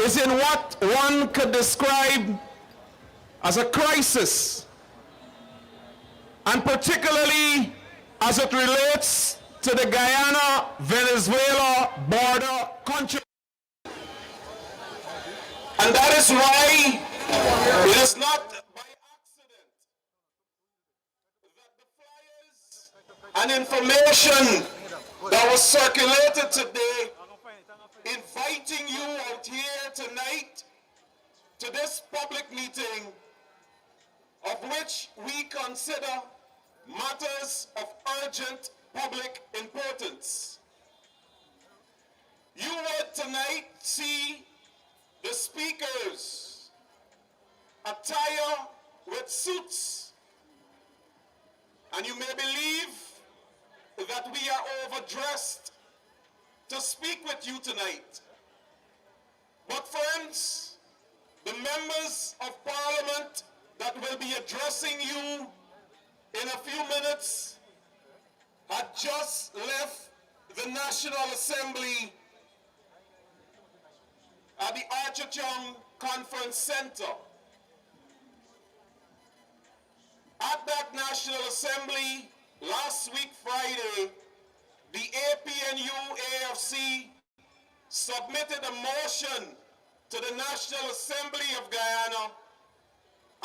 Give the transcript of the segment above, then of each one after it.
is in what one could describe as a crisis, and particularly as it relates to the Guyana-Venezuela border controversy. And that is why it is not by accident that the flyers and information that was circulated today inviting you out here tonight to this public meeting, of which we consider matters of urgent public importance. You would tonight see the speakers attire with suits, and you may believe that we are overdressed to speak with you tonight. But friends, the members of Parliament that will be addressing you in a few minutes had just left the National Assembly at the Architecture Conference Center. At that National Assembly last week Friday, the APNU-AFC submitted a motion to the National Assembly of Guyana,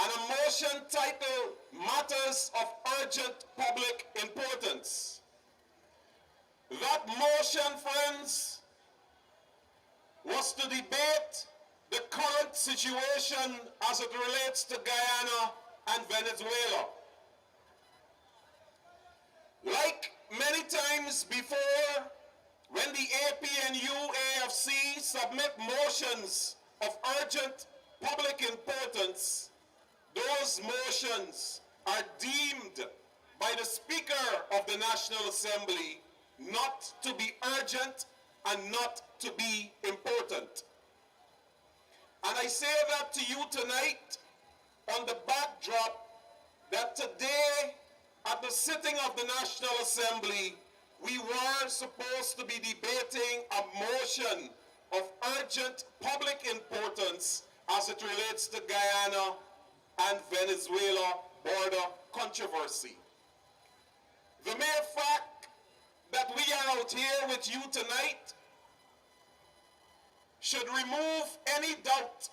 and a motion titled Matters of Urgent Public Importance. That motion, friends, was to debate the current situation as it relates to Guyana and Venezuela. Like many times before, when the APNU-AFC submit motions of urgent public importance, those motions are deemed by the Speaker of the National Assembly not to be urgent and not to be important. And I say that to you tonight on the backdrop that today at the sitting of the National Assembly, we were supposed to be debating a motion of urgent public importance as it relates to Guyana and Venezuela border controversy. The mere fact that we are out here with you tonight should remove any doubt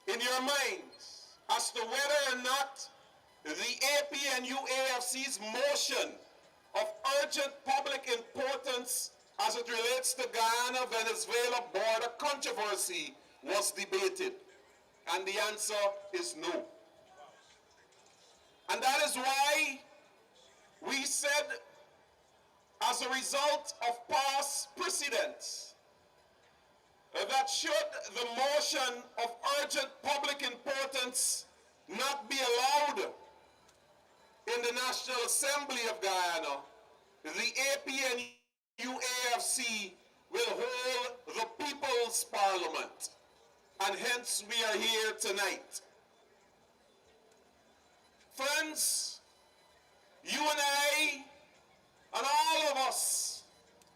in your minds as to whether or not the APNU-AFC's motion of urgent public importance as it relates to Guyana-Venezuela border controversy was debated. And the answer is no. And that is why we said, as a result of past precedents, that should the motion of urgent public importance not be allowed in the National Assembly of Guyana, the APNU-AFC will hold the People's Parliament, and hence we are here tonight. Friends, you and I and all of us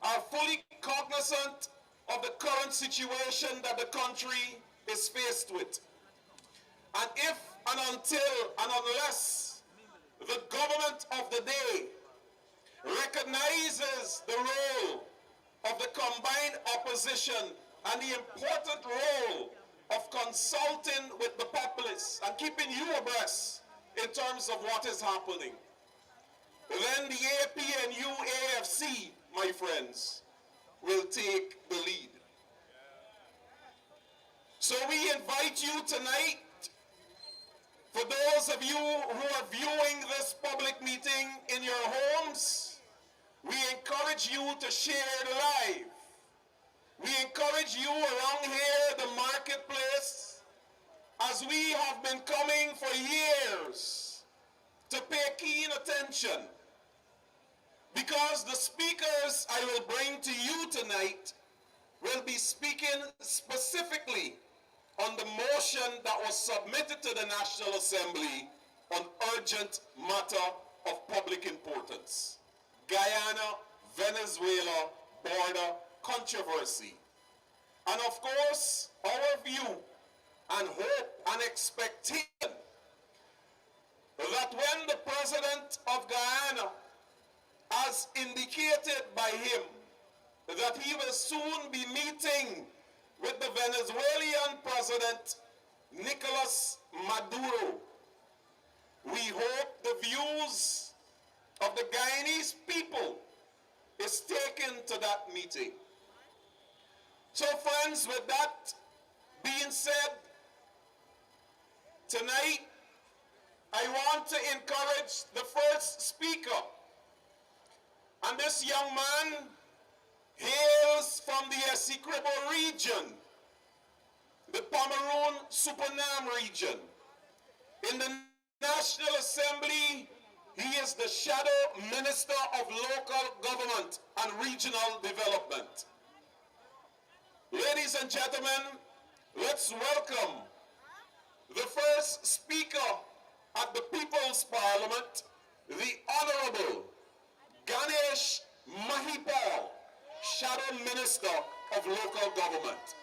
are fully cognizant of the current situation that the country is faced with. And if and until and unless the government of the day recognizes the role of the combined opposition and the important role of consulting with the populace and keeping you abreast in terms of what is happening, then the APNU-AFC, my friends, will take the lead. So we invite you tonight, for those of you who are viewing this public meeting in your homes, we encourage you to share it live. We encourage you around here, the marketplace, as we have been coming for years, to pay keen attention, because the speakers I will bring to you tonight will be speaking specifically on the motion that was submitted to the National Assembly on urgent matter of public importance, Guyana-Venezuela border controversy. And of course, our view and hope and expectation that when the President of Guyana, as indicated by him, that he will soon be meeting with the Venezuelan President, Nicolas Maduro. We hope the views of the Guyanese people is taken to that meeting. So friends, with that being said, tonight I want to encourage the first speaker. And this young man hails from the Essequibo region, the Pomeroon Supernam region. In the National Assembly, he is the Shadow Minister of Local Government and Regional Development. Ladies and gentlemen, let's welcome the first speaker at the People's Parliament, the Honorable Ganesh Mahipal, Shadow Minister of Local Government.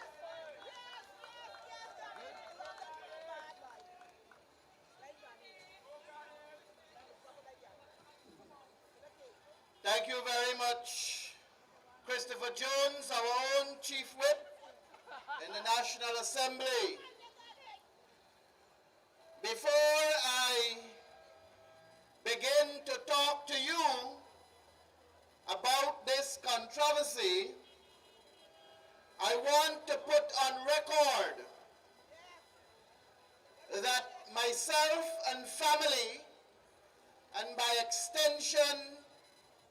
Thank you very much, Christopher Jones, our own Chief Whip in the National Assembly. Before I begin to talk to you about this controversy, I want to put on record that myself and family, and by extension,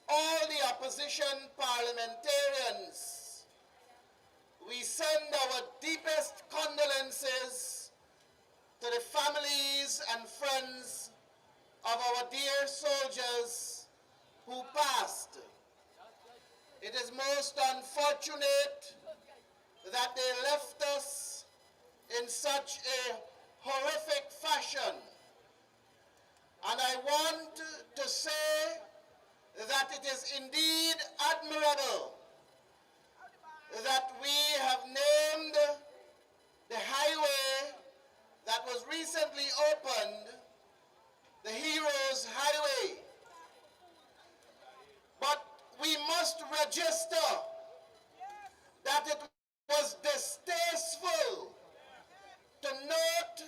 all the opposition parliamentarians, we send our deepest condolences to the families and friends of our dear soldiers who passed. It is most unfortunate that they left us in such a horrific fashion. And I want to say that it is indeed admirable that we have named the highway that was recently opened the Heroes Highway. But we must register that it was distasteful to note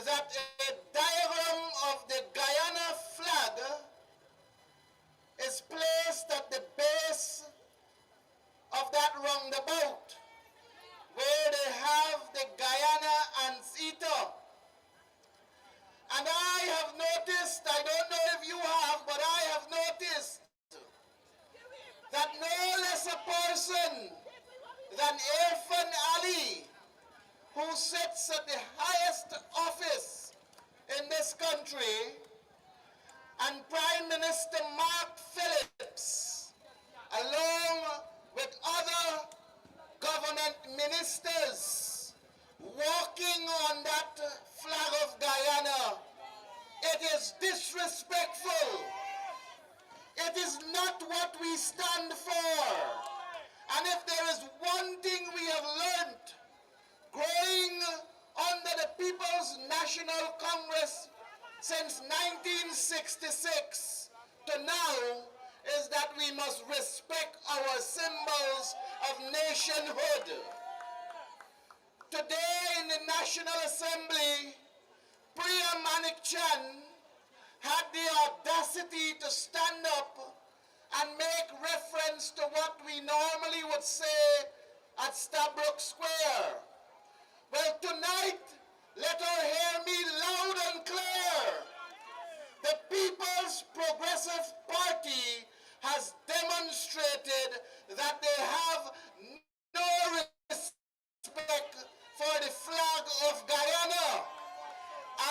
that a diagram of the Guyana flag is placed at the base of that roundabout, where they have the Guyana Anteater. And I have noticed, I don't know if you have, but I have noticed that no less a person than Irfan Ali, who sits at the highest office in this country, and Prime Minister Mark Phillips, along with other government ministers, walking on that flag of Guyana. It is disrespectful. It is not what we stand for. And if there is one thing we have learned growing under the People's National Congress since 1966 to now, is that we must respect our symbols of nationhood. Today in the National Assembly, Priya Manik-Chan had the audacity to stand up and make reference to what we normally would say at Stabrook Square. Well, tonight, let her hear me loud and clear. The People's Progressive Party has demonstrated that they have no respect for the flag of Guyana,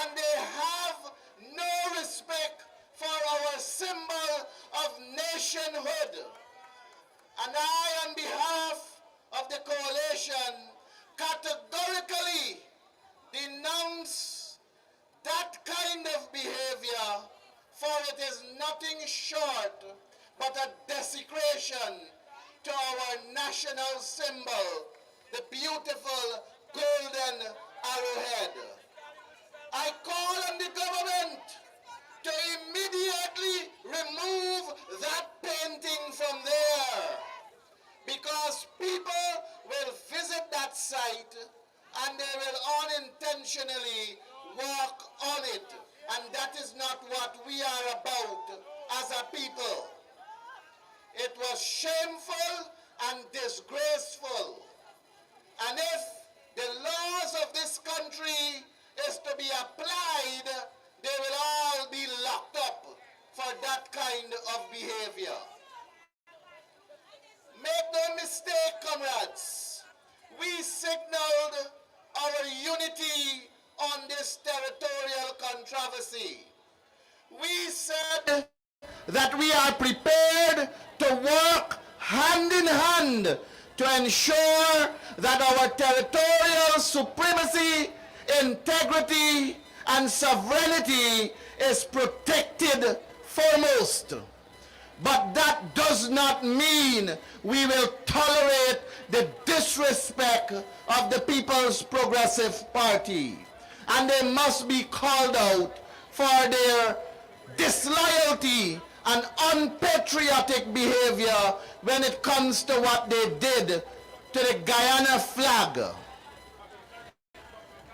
and they have no respect for our symbol of nationhood. And I, on behalf of the coalition, categorically denounce that kind of behavior, for it is nothing short but a desecration to our national symbol the beautiful golden arrowhead. I call on the government to immediately remove that painting from there, because people will visit that site and they will unintentionally walk on it, and that is not what we are about as a people. It was shameful and disgraceful, and if the laws of this country is to be applied, they will all be locked up for that kind of behavior. Make no mistake, comrades, we signaled our unity on this territorial controversy. We said that we are prepared to work hand in hand to ensure that our territorial supremacy, integrity, and sovereignty is protected foremost. But that does not mean we will tolerate the disrespect of the People's Progressive Party. And they must be called out for their disloyalty and unpatriotic behavior when it comes to what they did to the Guyana flag.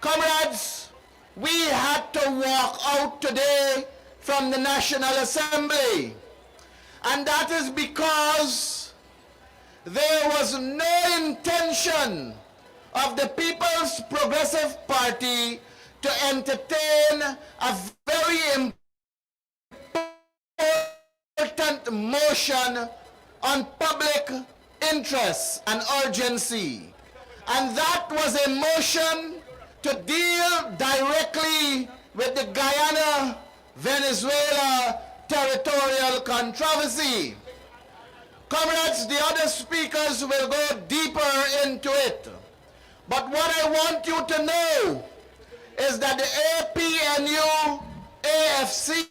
Comrades, we had to walk out today from the National Assembly, and that is because there was no intention of the People's Progressive Party to entertain a very important motion on public interest and urgency. And that was a motion to deal directly with the Guyana-Venezuela territorial controversy. Comrades, the other speakers will go deeper into it. But what I want you to know is that the APNU AFC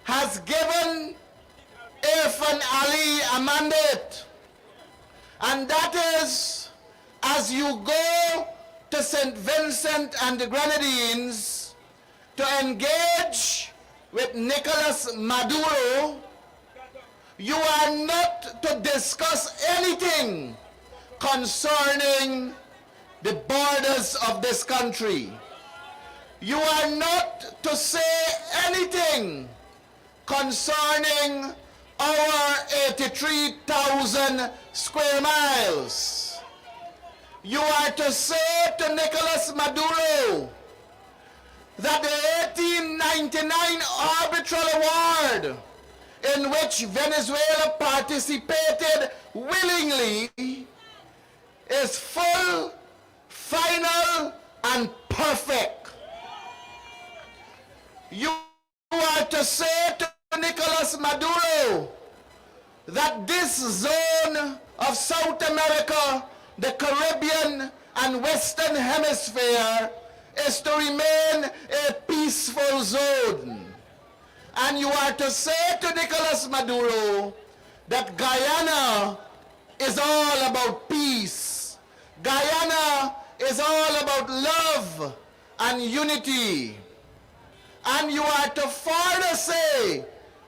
has given Irfan Ali a mandate. And that is, as you go to St. Vincent and the Grenadines to engage with Nicolas Maduro, you are not to discuss anything concerning the borders of this country. You are not to say anything concerning our 83,000 square miles. You are to say to Nicolas Maduro that the 1899 arbitral award in which Venezuela participated willingly is full, final, and perfect. You are to say to Nicolas Maduro that this zone of South America, the Caribbean, and Western Hemisphere is to remain a peaceful zone. And you are to say to Nicolas Maduro that Guyana is all about peace. Guyana is all about love and unity. And you are to further say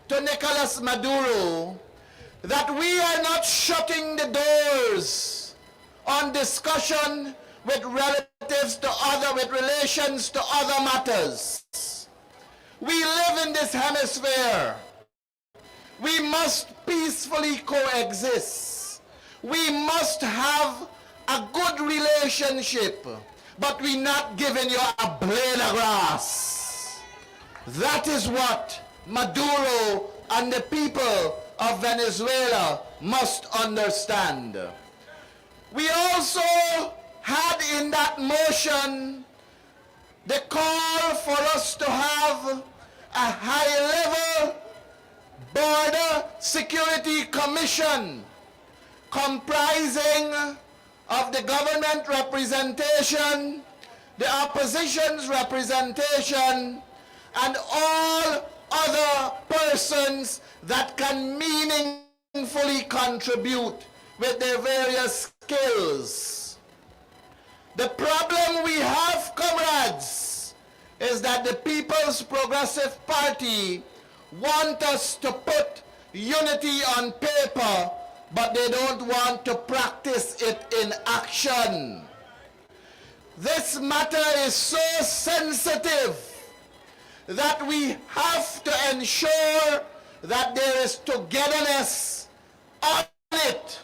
to Nicolas Maduro that we are not shutting the doors on discussion with relations to other matters. We live in this hemisphere. We must peacefully coexist. We must have a good relationship, but we're not giving you a blade of grass. That is what Maduro and the people of Venezuela must understand. We also had in that motion the call for us to have a high-level border security commission comprising of the government representation, the opposition's representation, and all other persons that can meaningfully contribute with their various skills. The problem we have, comrades, is that the People's Progressive Party want us to put unity on paper, but they don't want to practice it in action. This matter is so sensitive that we have to ensure that there is togetherness on it.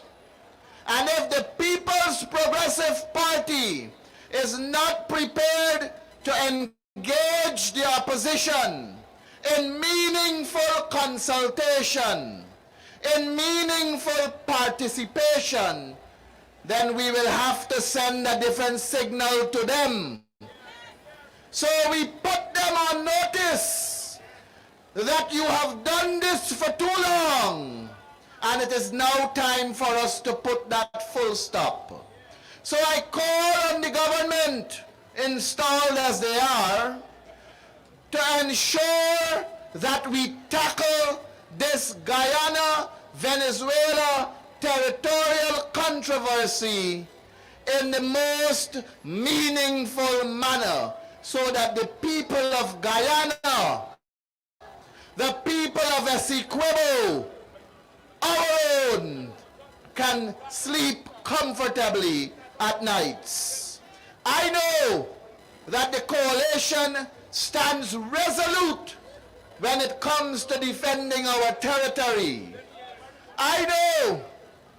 And if the People's Progressive Party is not prepared to engage the opposition in meaningful consultation, in meaningful participation, then we will have to send a different signal to them. So we put them on notice that you have done this for too long, and it is now time for us to put that full stop. So I call on the government, installed as they are, to ensure that we tackle this Guyana, Venezuela territorial controversy in the most meaningful manner, so that the people of Guyana, the people of Essequibo, our own, can sleep comfortably at nights. I know that the coalition stands resolute when it comes to defending our territory. I know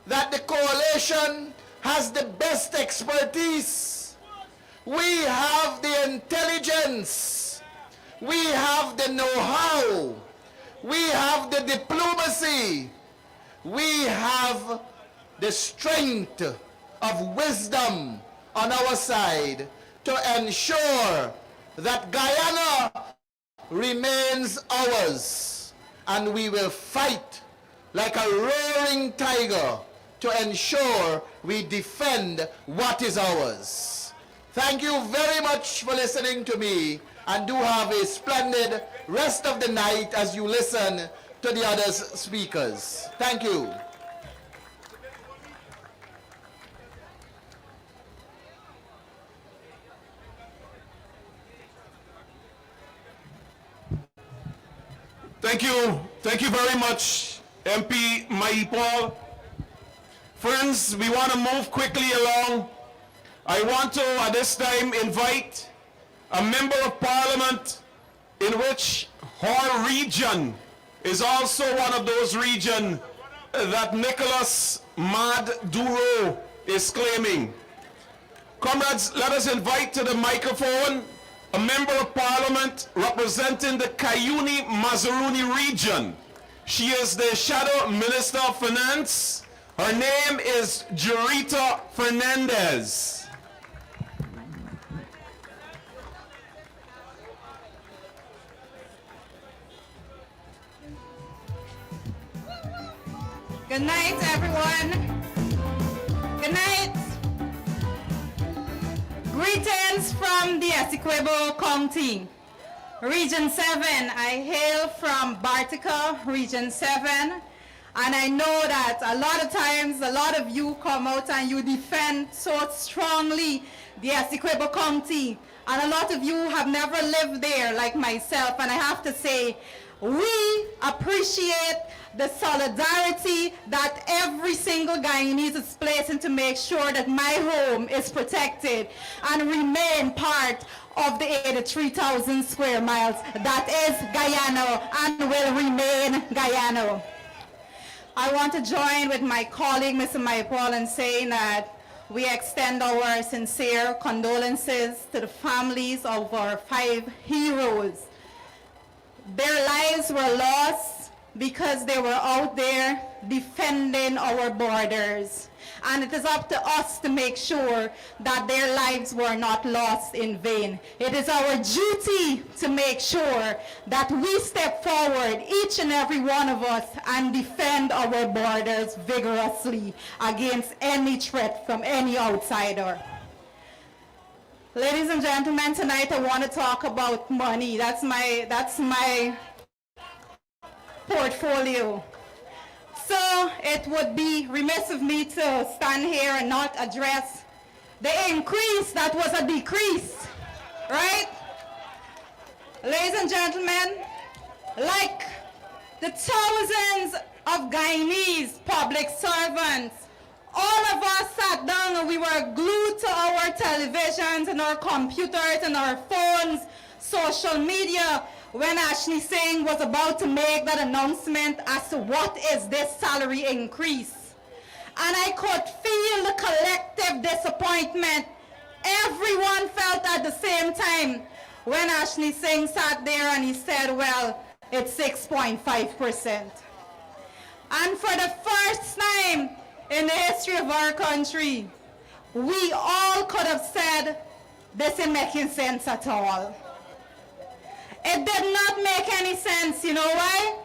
that the coalition has the best expertise. We have the intelligence. We have the know-how. We have the diplomacy. We have the strength of wisdom on our side to ensure that Guyana remains ours, and we will fight like a roaring tiger to ensure we defend what is ours. Thank you very much for listening to me, and do have a splendid rest of the night as you listen to the other speakers. Thank you. Thank you. Thank you very much, MP Maipol. Friends, we want to move quickly along. I want to, at this time, invite a member of parliament in which her region is also one of those regions that Nicholas Maduro is claiming. Comrades, let us invite to the microphone a member of parliament representing the Cayuni Mazaruni region. She is the Shadow Minister of Finance. Her name is Jurita Fernandez. Good night, everyone. Good night. Greetings from the Essequibo County, Region 7. I hail from Bartica, Region 7, and I know that a lot of times, a lot of you come out and you defend so strongly the Essequibo County, and a lot of you have never lived there like myself, and I have to say, we appreciate the solidarity that every single Guyanese is placing to make sure that my home is protected and remain part of the 83,000 square miles that is Guyana and will remain Guyana. I want to join with my colleague, Mr. Maipol, in saying that we extend our sincere condolences to the families of our 5 heroes. Their lives were lost because they were out there defending our borders. And it is up to us to make sure that their lives were not lost in vain. It is our duty to make sure that we step forward, each and every one of us, and defend our borders vigorously against any threat from any outsider. Ladies and gentlemen, tonight I want to talk about money. That's my portfolio. So it would be remiss of me to stand here and not address the increase that was a decrease, right? Ladies and gentlemen, like the thousands of Guyanese public servants, all of us sat down and we were glued to our televisions and our computers and our phones, social media, when Ashley Singh was about to make that announcement as to what is this salary increase. And I could feel the collective disappointment everyone felt at the same time when Ashley Singh sat there and he said, well, it's 6.5%. And for the first time in the history of our country, we all could have said, this isn't making sense at all. It did not make any sense, you know why?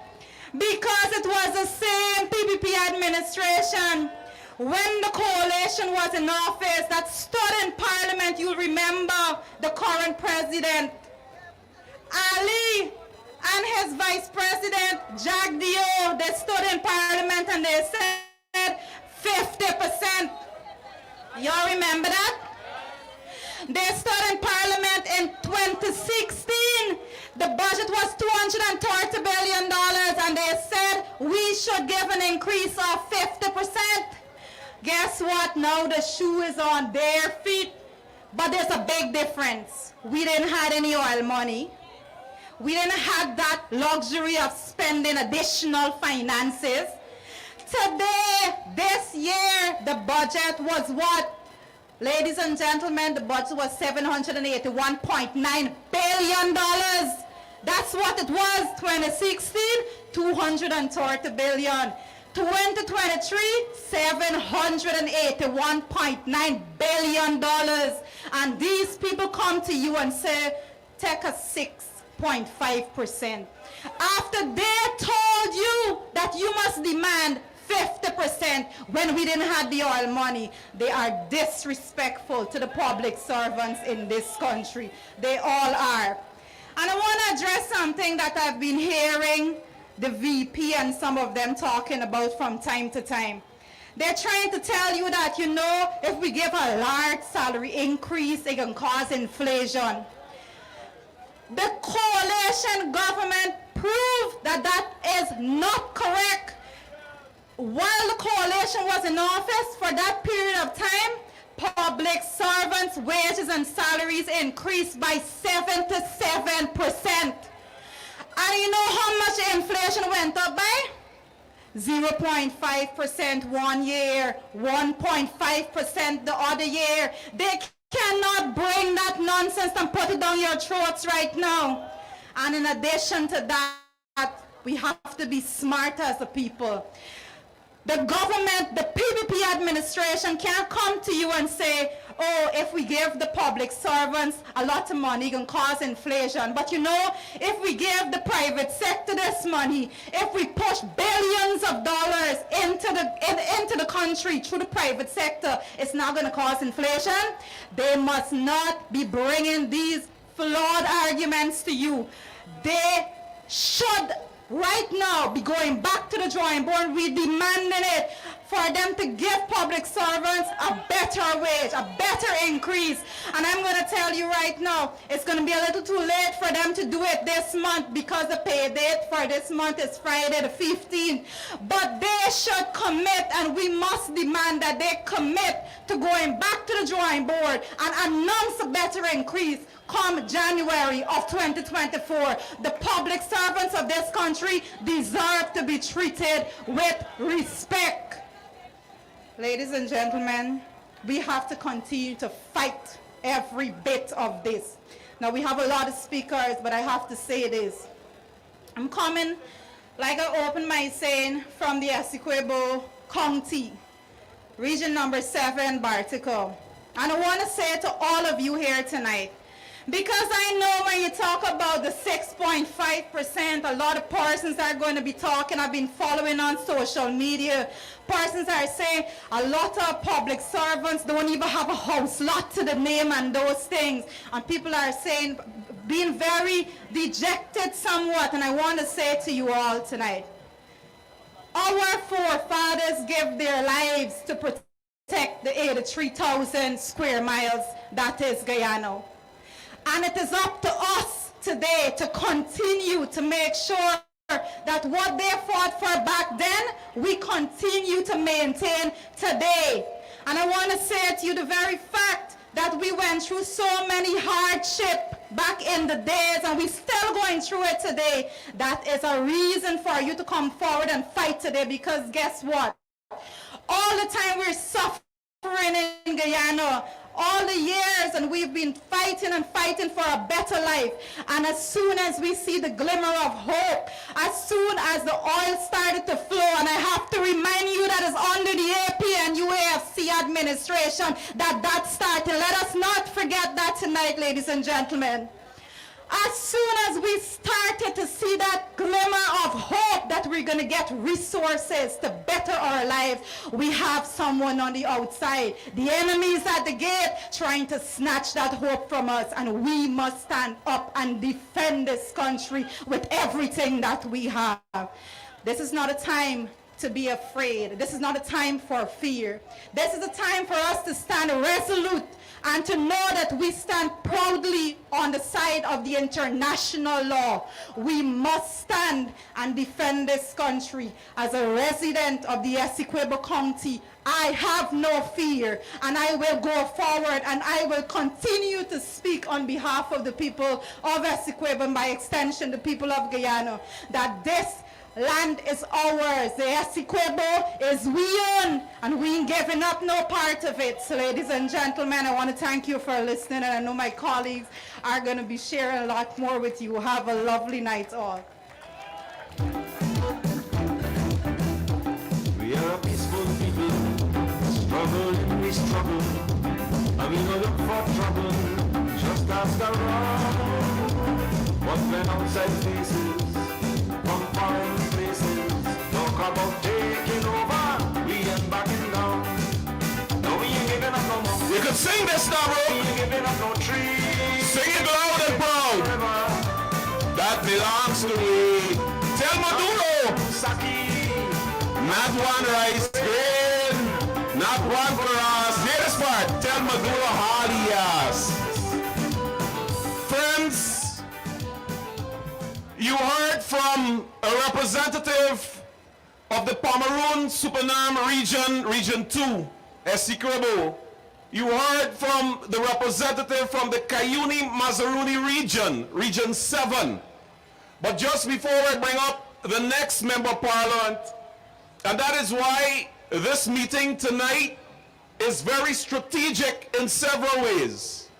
Because it was the same PPP administration when the coalition was in office that stood in Parliament. You'll remember the current president, Ali, and his vice president, Jagdeo, they stood in Parliament and they said 50%. Y'all remember that? They stood in Parliament in 2016. The budget was $230 billion and they said we should give an increase of 50%. Guess what? Now the shoe is on their feet. But there's a big difference. We didn't have any oil money. We didn't have that luxury of spending additional finances. Today, this year, the budget was what? Ladies and gentlemen, the budget was $781.9 billion. That's what it was. 2016, $230 billion. 2023, $781.9 billion. And these people come to you and say, take a 6.5%. After they told you that you must demand 50% when we didn't have the oil money. They are disrespectful to the public servants in this country. They all are. And I want to address something that I've been hearing the VP and some of them talking about from time to time. They're trying to tell you that, you know, if we give a large salary increase, it can cause inflation. The coalition government proved that that is not correct. While the coalition was in office for that period of time, public servants' wages and salaries increased by 77%. And you know how much inflation went up by? 0.5% one year, 1.5% the other year. They cannot bring that nonsense and put it down your throats right now. And in addition to that, we have to be smart as a people. The government, the PPP administration can't come to you and say, oh, if we give the public servants a lot of money, it can cause inflation. But you know, if we give the private sector this money, if we push billions of dollars into the country through the private sector, it's not going to cause inflation. They must not be bringing these flawed arguments to you. They should right now be going back to the drawing board. We're demanding it for them to give public servants a better wage, a better increase. And I'm going to tell you right now, it's going to be a little too late for them to do it this month because the pay date for this month is Friday the 15th. But they should commit, and we must demand that they commit to going back to the drawing board and announce a better increase come January of 2024. The public servants of this country deserve to be treated with respect. Ladies and gentlemen, we have to continue to fight every bit of this. Now, we have a lot of speakers, but I have to say this. I'm coming, like I opened my saying, from the Essequibo County, region number 7, Bartico. And I want to say to all of you here tonight, because I know when you talk about the 6.5%, a lot of persons are going to be talking. I've been following on social media. Persons are saying a lot of public servants don't even have a house lot to the name and those things. And people are saying, being very dejected somewhat. And I want to say to you all tonight, Our forefathers gave their lives to protect the 83,000 square miles that is Guyana. And it is up to us today to continue to make sure that what they fought for back then, we continue to maintain today. And I want to say to you the very fact that we went through so many hardship back in the days and we're still going through it today, that is a reason for you to come forward and fight today, because guess what? All the time we're suffering in Guyana, all the years, and we've been fighting and fighting for a better life. And as soon as we see the glimmer of hope, as soon as the oil started to flow, and I have to remind you that it's under the AP and UAFC administration that started. Let us not forget that tonight, ladies and gentlemen. As soon as we started to see that glimmer of hope that we're going to get resources to better our lives, we have someone on the outside. The enemy is at the gate trying to snatch that hope from us, and we must stand up and defend this country with everything that we have. This is not a time to be afraid. This is not a time for fear. This is a time for us to stand resolute and to know that we stand proudly on the side of the international law. We must stand and defend this country. As a resident of the Essequibo County, I have no fear, and I will go forward and I will continue to speak on behalf of the people of Essequibo and by extension the people of Guyana, that this land is ours. The Essequibo is we own, and we ain't giving up no part of it. So ladies and gentlemen, I want to thank you for listening, and I know my colleagues are going to be sharing a lot more with you. Have a lovely night all. We are a peaceful people, struggling, we struggle, and we no look for trouble, just ask around. What when outside faces, from foreign places, talk about taking over, we ain't backing down. No, we ain't giving up no more. You can sing this now, We bro. ain't giving up no trees. Sing it loud and proud. Forever. That belongs to me. Tell Maduro. Saki. Not one rice grain, not one for us. Hear this part. Tell Maduro alias. Friends, you heard from a representative of the Pomeroon Supernam region, Region 2, Essequibo. You heard from the representative from the Cayuni-Mazaruni region, Region 7. But just before I bring up the next member of parliament, and that is why this meeting tonight is very strategic in several ways.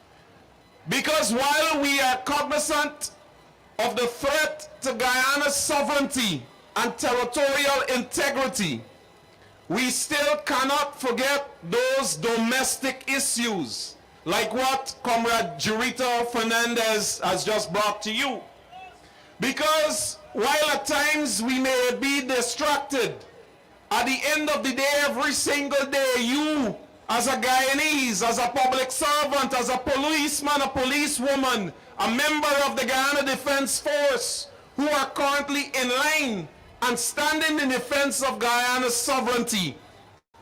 Because while we are cognizant of the threat to Guyana's sovereignty and territorial integrity, we still cannot forget those domestic issues, like what Comrade Jurito Fernandez has just brought to you. Because while at times we may be distracted, at the end of the day, every single day, you, as a Guyanese, as a public servant, as a policeman, a policewoman, a member of the Guyana Defense Force, who are currently in line and standing in defense of Guyana's sovereignty.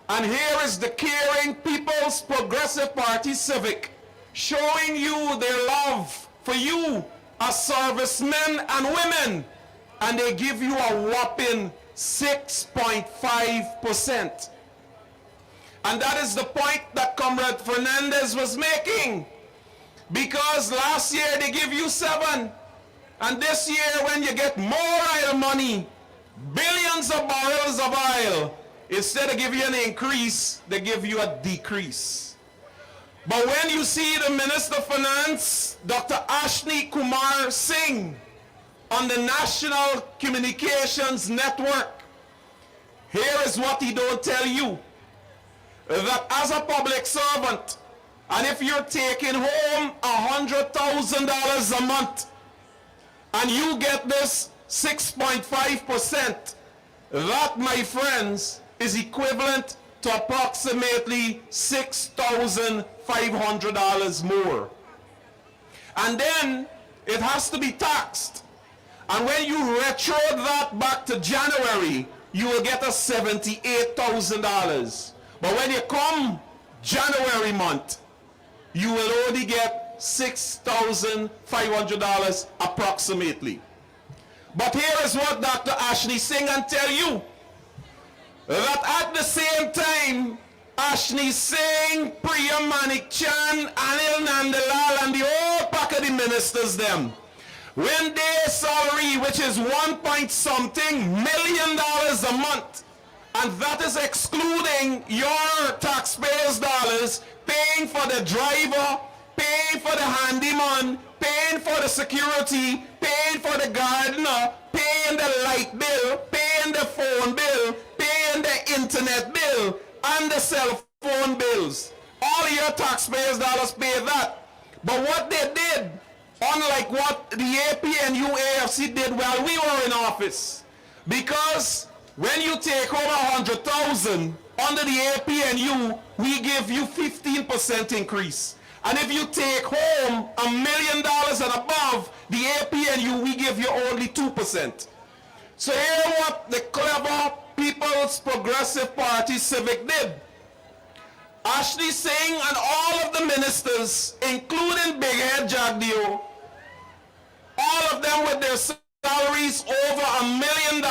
And here is the Caring People's Progressive Party Civic, showing you their love for you as servicemen and women, and they give you a whopping 6.5%. And that is the point that Comrade Fernandez was making. Because last year they give you 7. And this year when you get more oil money, billions of barrels of oil, instead of giving you an increase, they give you a decrease. But when you see the Minister of Finance, Dr. Ashni Kumar Singh, on the National Communications Network, here is what he don't tell you. That as a public servant, and if you're taking home $100,000 a month, and you get this 6.5%, that, my friends, is equivalent to approximately $6,500 more. And then it has to be taxed. And when you retro that back to January, you will get a $78,000. But when you come January month, you will only get $6,500 approximately. But here is what Dr. Ashley Singh can tell you. That at the same time, Ashley Singh, Priya Manik Chan, Anil Nandalal, and the whole pack of the ministers them, when their salary, which is $1.something million a month, and that is excluding your taxpayers' dollars, paying for the driver, paying for the handyman, paying for the security, paying for the gardener, paying the light bill, paying the phone bill, paying the internet bill, and the cell phone bills. All your taxpayers' dollars pay that. But what they did, unlike what the APNU AFC did while we were in office, because when you take home 100,000 under the APNU, we give you 15% increase. And if you take home $1 million and above the APNU, we give you only 2%. So here's what the clever People's Progressive Party Civic did. Ashley Singh and all of the ministers, including Big Head Jagdeo, all of them with their salaries over $1 million,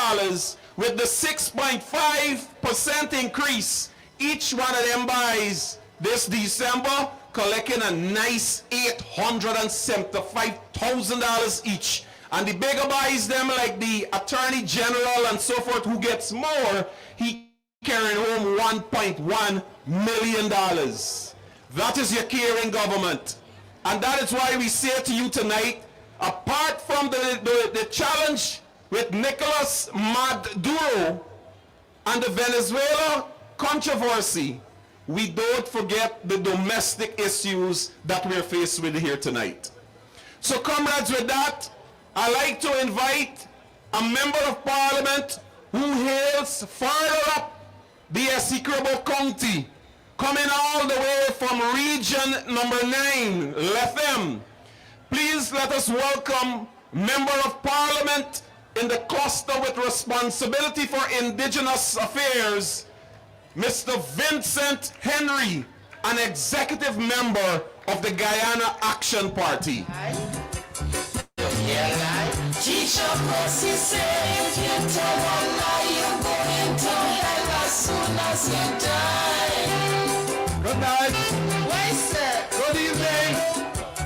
with the 6.5% increase, each one of them buys this December, collecting a nice $875,000 each. And the bigger buys them, like the Attorney General and so forth, who gets more, he carrying home $1.1 million. That is your caring government. And that is why we say to you tonight, apart from the challenge with Nicolas Maduro and the Venezuela controversy, we don't forget the domestic issues that we're faced with here tonight. So comrades, with that, I'd like to invite a member of parliament who hails farther up the Essequibo County, coming all the way from region number 9, Lethem. Please let us welcome Member of Parliament in the cluster with responsibility for Indigenous affairs, Mr. Vincent Henry, an executive member of the Guyana Action Party. Teach a pussy say if you tell one lie, you're going to hell as soon as you die. Good night. Wasted. Good evening,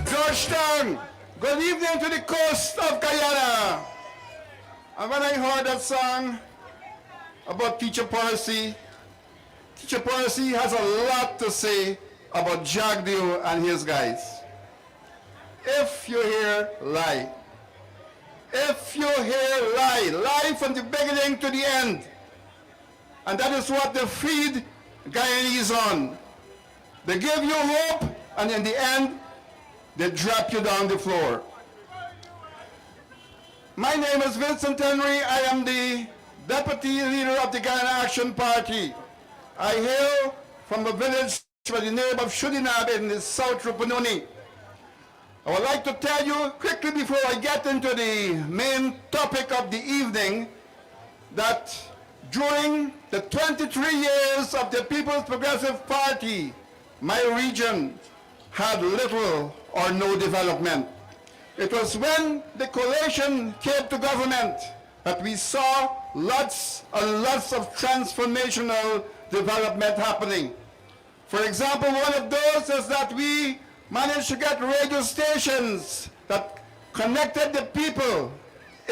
Georgetown. Good evening to the coast of Guyana. And when I heard that song about Teacher Percy has a lot to say about Jagdeo and his guys. If you hear lie, if you hear lie from the beginning to the end, and that is what they feed Guyanese on. They give you hope, and in the end, they drop you down the floor. My name is Vincent Henry. I am the deputy leader of the Guyana Action Party. I hail from a village by the name of Shudinab in the South Rupununi. I would like to tell you quickly before I get into the main topic of the evening that during the 23 years of the People's Progressive Party, my region had little or no development. It was when the coalition came to government that we saw lots and lots of transformational development happening. For example, one of those is that we managed to get radio stations that connected the people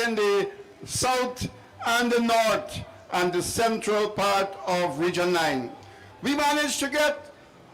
in the south and the north and the central part of Region 9. We managed to get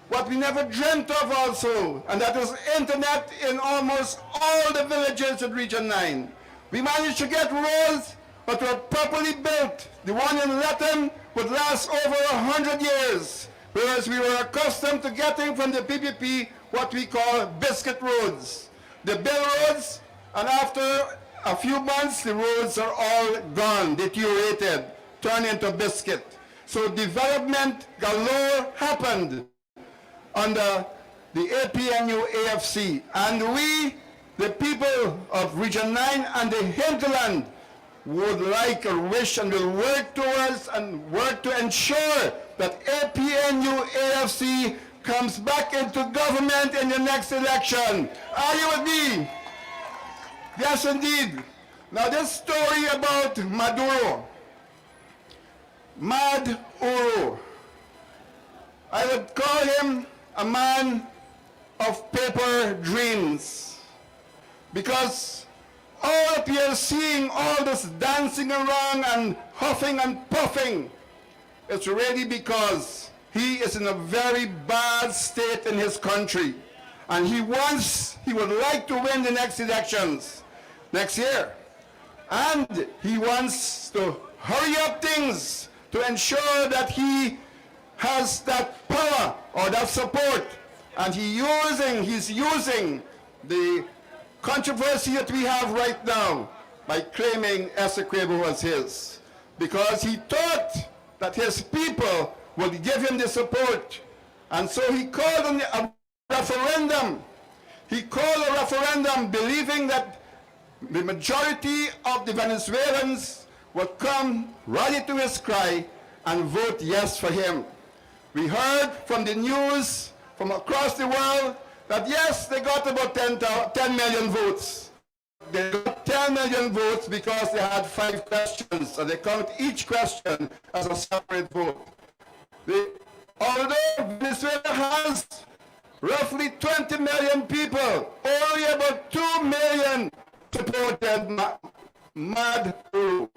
what we never dreamt of also, and that is internet in almost all the villages in Region 9. We managed to get roads that were properly built. The one in Lethem would last over 100 years, whereas we were accustomed to getting from the PPP what we call biscuit roads. They build roads, and after a few months, the roads are all gone, deteriorated, turned into biscuit. So development galore happened under the APNU AFC. And we, the people of Region 9 and the hinterland, would like or wish and will work towards and work to ensure that APNU AFC comes back into government in the next election. Are you with me? Yes, indeed. Now this story about Maduro, Maduro, I would call him a man of paper dreams, because all that we are seeing, all this dancing around and huffing and puffing, it's really because he is in a very bad state in his country, and he would like to win the next elections next year, and he wants to hurry up things to ensure that he has that power or that support, and he's using the controversy that we have right now by claiming Essequibo as his, because he thought that his people would give him the support, and so he called on a referendum. He called a referendum believing that the majority of the Venezuelans would come rally to his cry and vote yes for him. We heard from the news from across the world that yes, they got about 10 million votes. They got 10 million votes because they had 5 questions, and they count each question as a separate vote. Although Venezuela has roughly 20 million people, only about 2 million supported Maduro.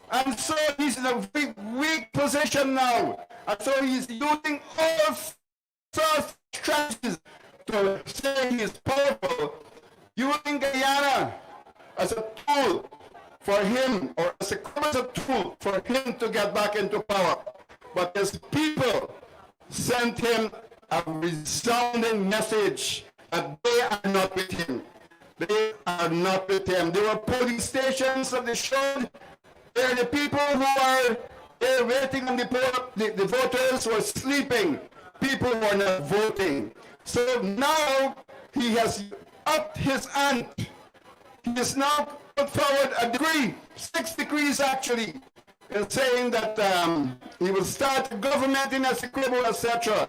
And so he's in a very weak position now. And so he's using all sorts of strategies to say he's powerful, using Guyana as a tool for him, or as a tool for him to get back into power. But his people sent him a resounding message that they are not with him. They are not with him. There were polling stations that they showed where the people who are there waiting on the voters were sleeping. People were not voting. So now he has upped his ante. He has now put forward a decree, 6 decrees actually, in saying that he will start a government in Essequibo, etc.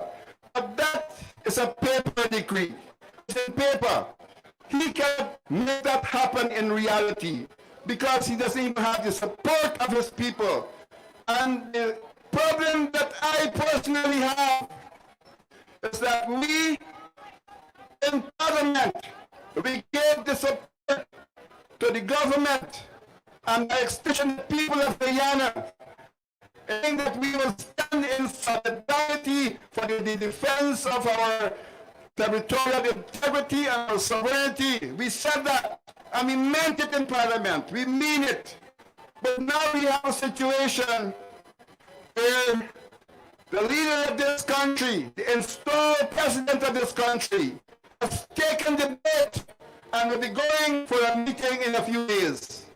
But that is a paper decree. It's in paper. He can make that happen in reality because he doesn't even have the support of his people. And the problem that I personally have is that we in Parliament, we gave the support to the government and by extension the people of Guyana, saying that we will stand in solidarity for the defense of our territorial integrity and our sovereignty. We said that, and we meant it in Parliament. We mean it. But now we have a situation where the leader of this country, the installed president of this country, has taken the bait and will be going for a meeting in a few days.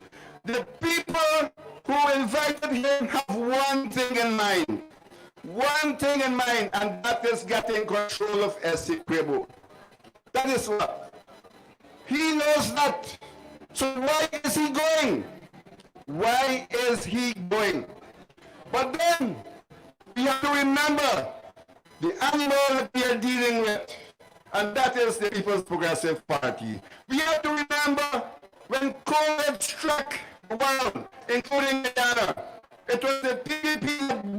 The people who invited him have one thing in mind. One thing in mind, and that is getting control of Essequibo. That is what. He knows that. So why is he going? Why is he going? But then, we have to remember the animal that we are dealing with, and that is the People's Progressive Party. We have to remember when COVID struck the world, including Guyana, it was the PPP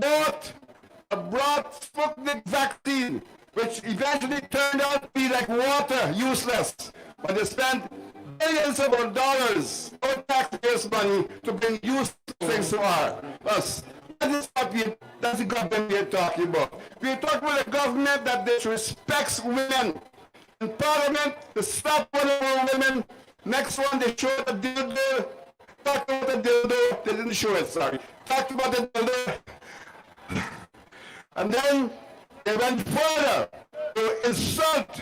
that brought Sputnik vaccine, which eventually turned out to be like water, useless. But they spent billions of dollars of taxpayers' money to bring useful things to us. That is what that's the government we are talking about. We are talking about a government that disrespects women. In Parliament, they stop one of our women. Next one, they show the dildo. Talked about the dildo. They didn't show it, sorry. Talked about the dildo. And then they went further to insult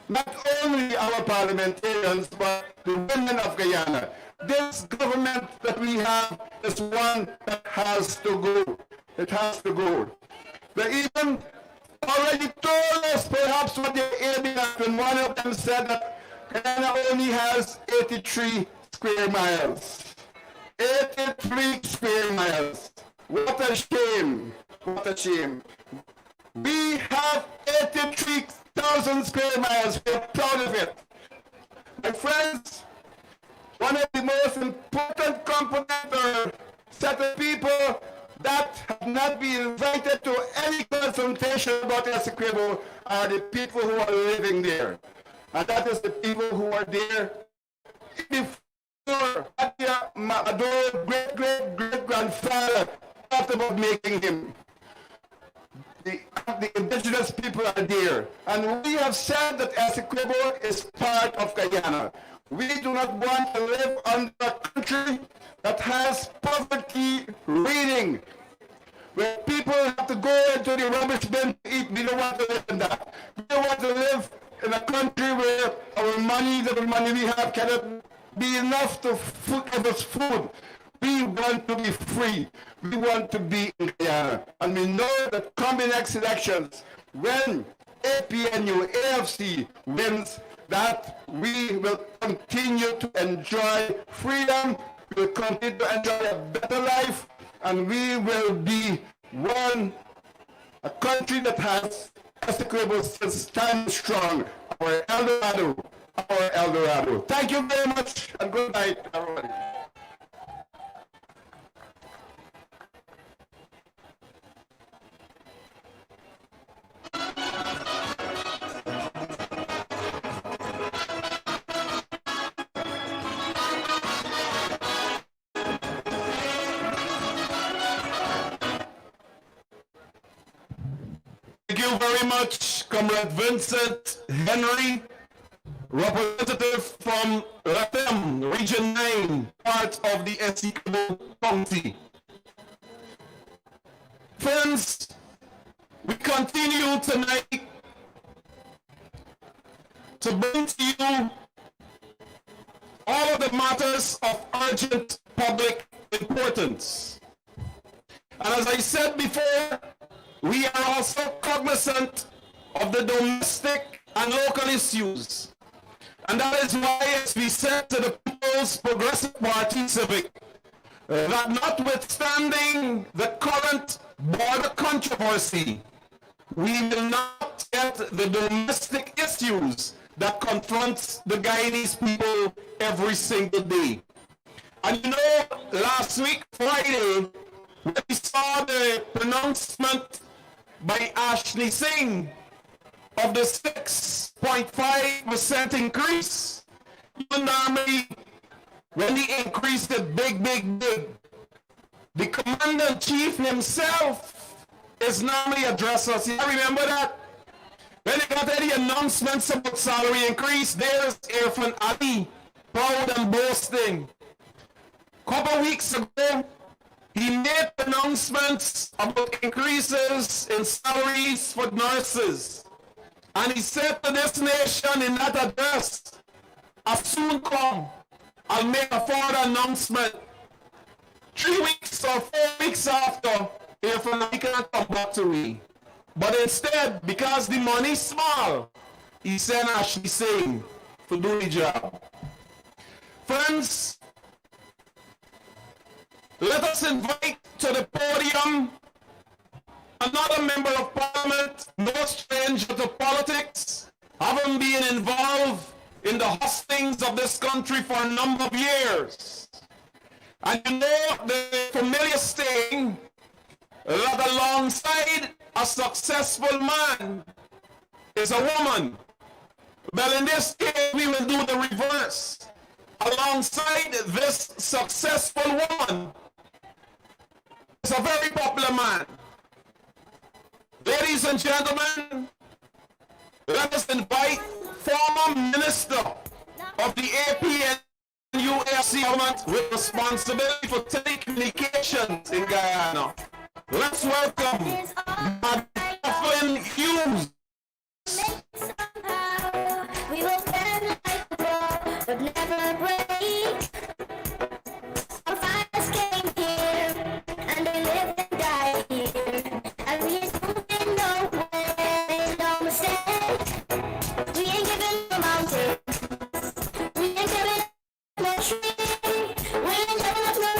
not only our parliamentarians, but the women of Guyana. This government that we have is one that has to go. It has to go. They even already told us perhaps what they're aiming at when one of them said that Guyana only has 83 square miles. 83 square miles. What a shame. What a shame. We have 83,000 square miles. We're proud of it. My friends, one of the most important components or set of people that have not been invited to any consultation about Essequibo are the people who are living there. And that is the people who are there before Ado's great-great-great-grandfather talked about making him. The indigenous people are there. And we have said that Essequibo is part of Guyana. We do not want to live under a country that has poverty reading, where people have to go into the rubbish bin to eat. We don't want to live in that. We don't want to live in a country where our money, the money we have, cannot be enough to give us food. We want to be free. We want to be in Guyana. And we know that coming next elections, when APNU, AFC wins, that we will continue to enjoy freedom, we will continue to enjoy a better life, and we will be a country that has Essequibo still stand strong. Our Eldorado, our Eldorado. Thank you very much, and good night, everybody. Thank you very much, Comrade Vincent Henry, representative from Latem, Region 9, part of the Essequibo County. Friends, we continue tonight to bring to you all of the matters of urgent public importance. And as I said before, we are also cognizant of the domestic and local issues. And that is why, as we said to the People's Progressive Party Civic, that notwithstanding the current border controversy, we will not get the domestic issues that confront the Guyanese people every single day. And you know, last week, Friday, we saw the pronouncement by Ashley Singh of the 6.5% increase. Even normally, when he increased it big, the commander-in-chief himself is normally addressed us. You remember that? When he got any announcements about salary increase, there's Irfan Ali, proud and boasting. A couple weeks ago, he made announcements about increases in salaries for nurses. And he said to this nation in that address, "I'll soon come, I'll make a further announcement." 3 weeks or 4 weeks after, if he can't come back to me. But instead, because the money's small, he sent Ashley Singh to do the job. Friends, let us invite to the podium another member of parliament, no stranger to politics, having been involved in the hustings of this country for a number of years. And you know the familiar saying that alongside a successful man is a woman. But in this case, we will do the reverse. Alongside this successful woman is a very popular man. Ladies and gentlemen, let us invite former Minister of the APNU government with responsibility for telecommunications in Guyana. Let's welcome Madeleine Hughes. We will bend like a bow, but never break. Our fathers came here, and they lived and died here. And we ain't moving nowhere, there's no mistake. We ain't giving no mountain, we ain't giving no tree, we ain't giving up no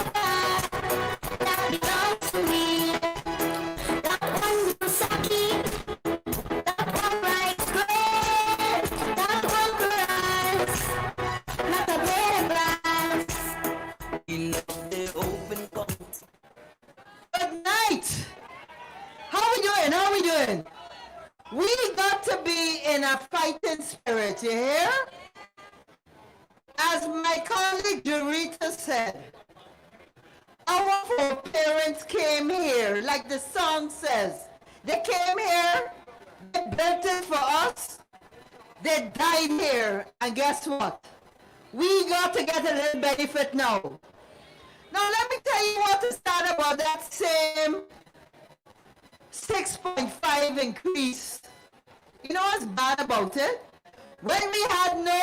my colleague Dorita said, our foreparents came here, like the song says. They came here, they built it for us, they died here, and guess what? We got to get a little benefit now. Now let me tell you what is sad about that same 6.5 increase. You know what's bad about it? When we had no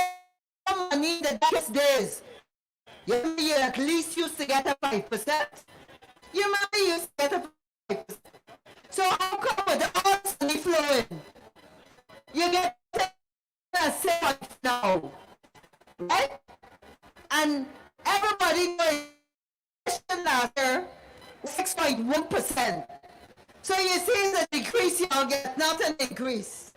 money the darkest days, you at least used to get a 5%. You remember you used to get a 5%. So how come with all this money flowing, you get a 7 now, right? And everybody knows last year 6.1%. So you see the decrease you'll get, not an increase.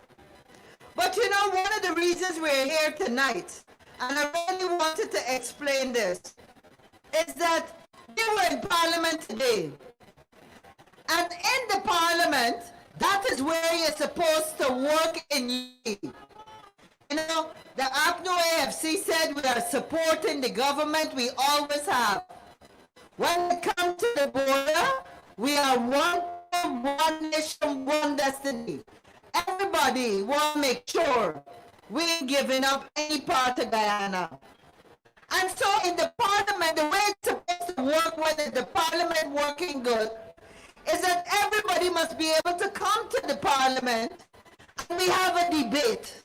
But you know, one of the reasons we're here tonight, and I really wanted to explain this, is that we were in Parliament today. And in the Parliament, that is where you're supposed to work in unity. You know, the APNU AFC said we are supporting the government, we always have. When it comes to the border, we are one nation, one destiny. Everybody want to make sure we ain't giving up any part of Guyana. And so in the Parliament, the way it's supposed to work when the Parliament working good is that everybody must be able to come to the Parliament and we have a debate.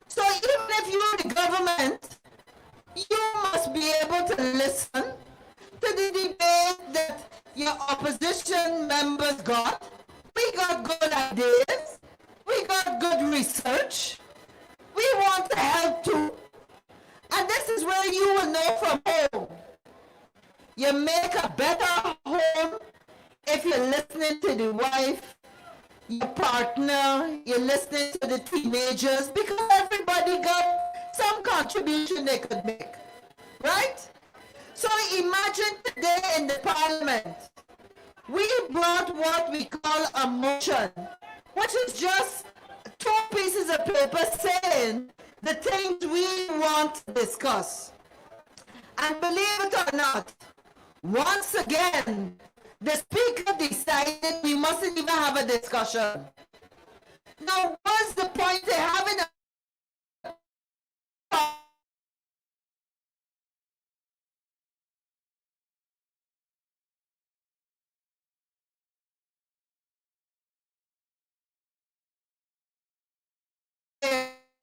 So even if you're the government, you must be able to listen to the debate that your opposition members got. We got good ideas. We got good research. We want to help too. And this is where you will know from home. You make a better home if you're listening to the wife, your partner, you're listening to the teenagers, because everybody got some contribution they could make, right? So imagine today in the Parliament, we brought what we call a motion, which is just 2 pieces of paper saying the things we want to discuss. And believe it or not, once again, the speaker decided we mustn't even have a discussion. Now, what's the point of having a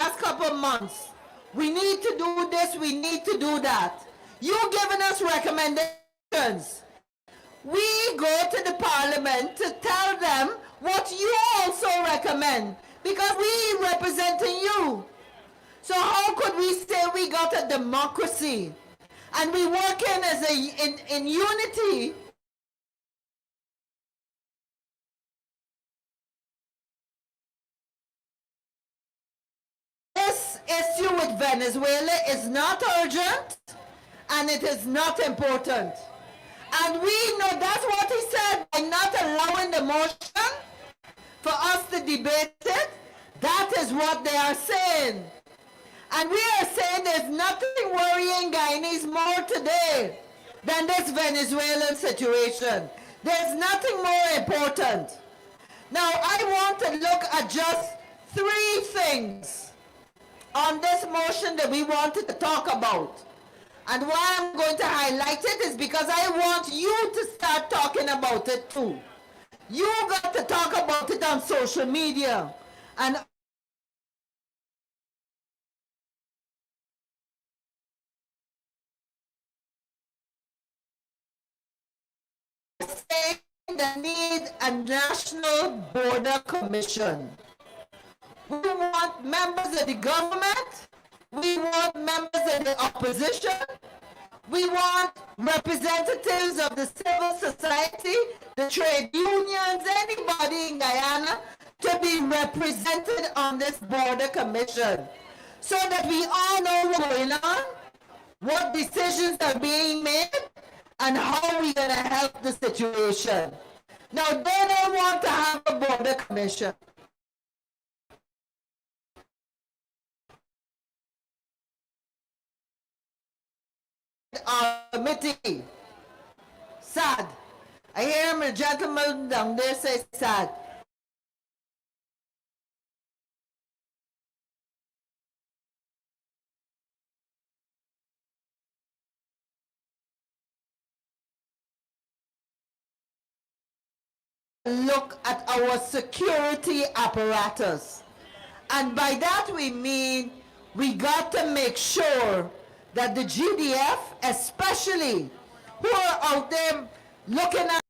last couple of months? We need to do this, we need to do that. You're giving us recommendations. We go to the Parliament to tell them what you also recommend, because we representing you. So how could we say we got a democracy and we working as in unity? This issue with Venezuela is not urgent and it is not important. And we know that's what he said by not allowing the motion for us to debate it. That is what they are saying. And we are saying there's nothing worrying Guyanese more today than this Venezuelan situation. There's nothing more important. Now I want to look at just 3 things on this motion that we wanted to talk about. And why I'm going to highlight it is because I want you to start talking about it too. You got to talk about it on social media. And saying that need a national border commission. We want members of the government. We want members of the opposition. We want representatives of the civil society, the trade unions, anybody in Guyana to be represented on this border commission so that we all know what's going on, what decisions are being made, and how we're going to help the situation. Now, they don't want to have a border commission. committee. Sad. I hear him, a gentleman down there say sad. Look at our security apparatus. And by that we mean we got to make sure that the GDF, especially, who are out there looking at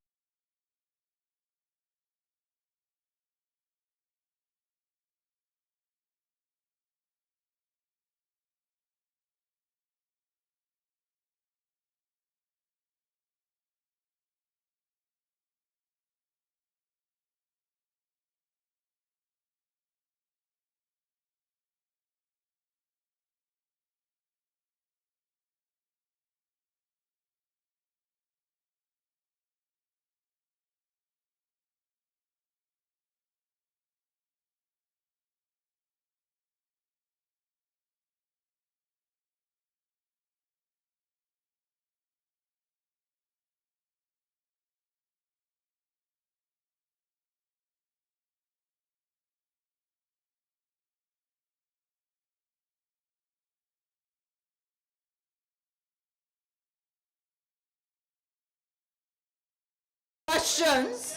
questions,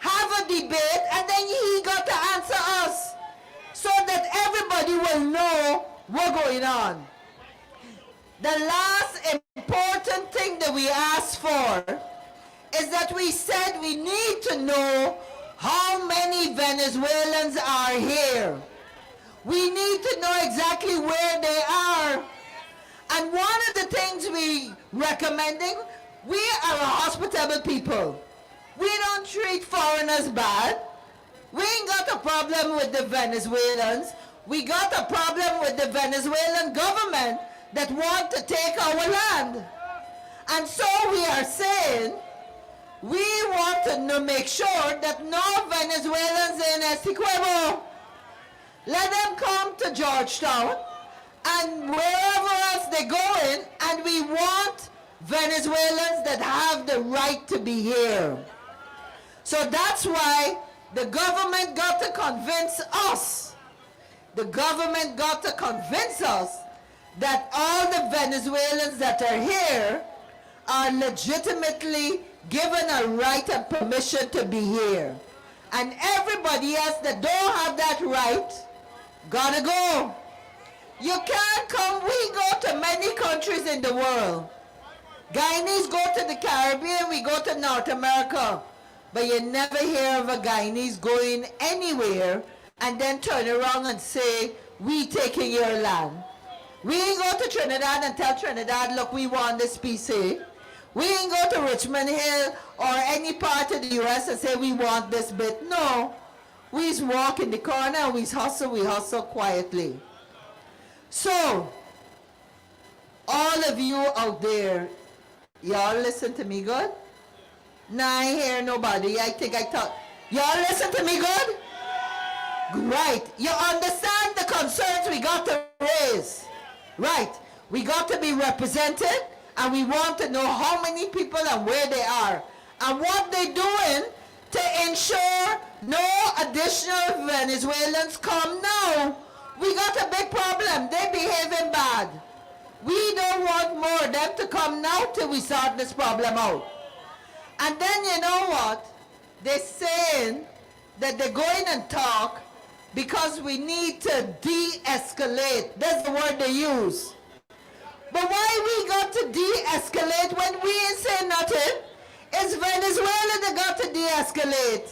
have a debate, and then he got to answer us so that everybody will know what's going on. The last important thing that we asked for is that we said we need to know how many Venezuelans are here. We need to know exactly where they are. And one of the things we recommending, we are a hospitable people. We don't treat foreigners bad. We ain't got a problem with the Venezuelans. We got a problem with the Venezuelan government that want to take our land. And so we are saying, we want to make sure that no Venezuelans in Essequibo, let them come to Georgetown and wherever else they're going, and we want Venezuelans that have the right to be here. So that's why the government got to convince us. The government got to convince us that all the Venezuelans that are here are legitimately given a right and permission to be here. And everybody else that don't have that right, gotta go. You can't come. We go to many countries in the world. Guyanese go to the Caribbean, we go to North America. But you never hear of a Guyanese going anywhere and then turn around and say, we taking your land. We ain't go to Trinidad and tell Trinidad, look, we want this piece here. We ain't go to Richmond Hill or any part of the U.S. and say we want this bit. No. We just walk in the corner and we hustle quietly. So, all of you out there, y'all listen to me good? Nah, I hear nobody. I think I thought, y'all listen to me good? Right. You understand the concerns we got to raise. Right. We got to be represented and we want to know how many people and where they are and what they're doing to ensure no additional Venezuelans come now. We got a big problem. They're behaving bad. We don't want more of them to come now till we sort this problem out. And then you know what? They're saying that they're going and talk because we need to de-escalate. That's the word they use. But why we got to de-escalate when we ain't saying nothing? It's Venezuela that got to de-escalate.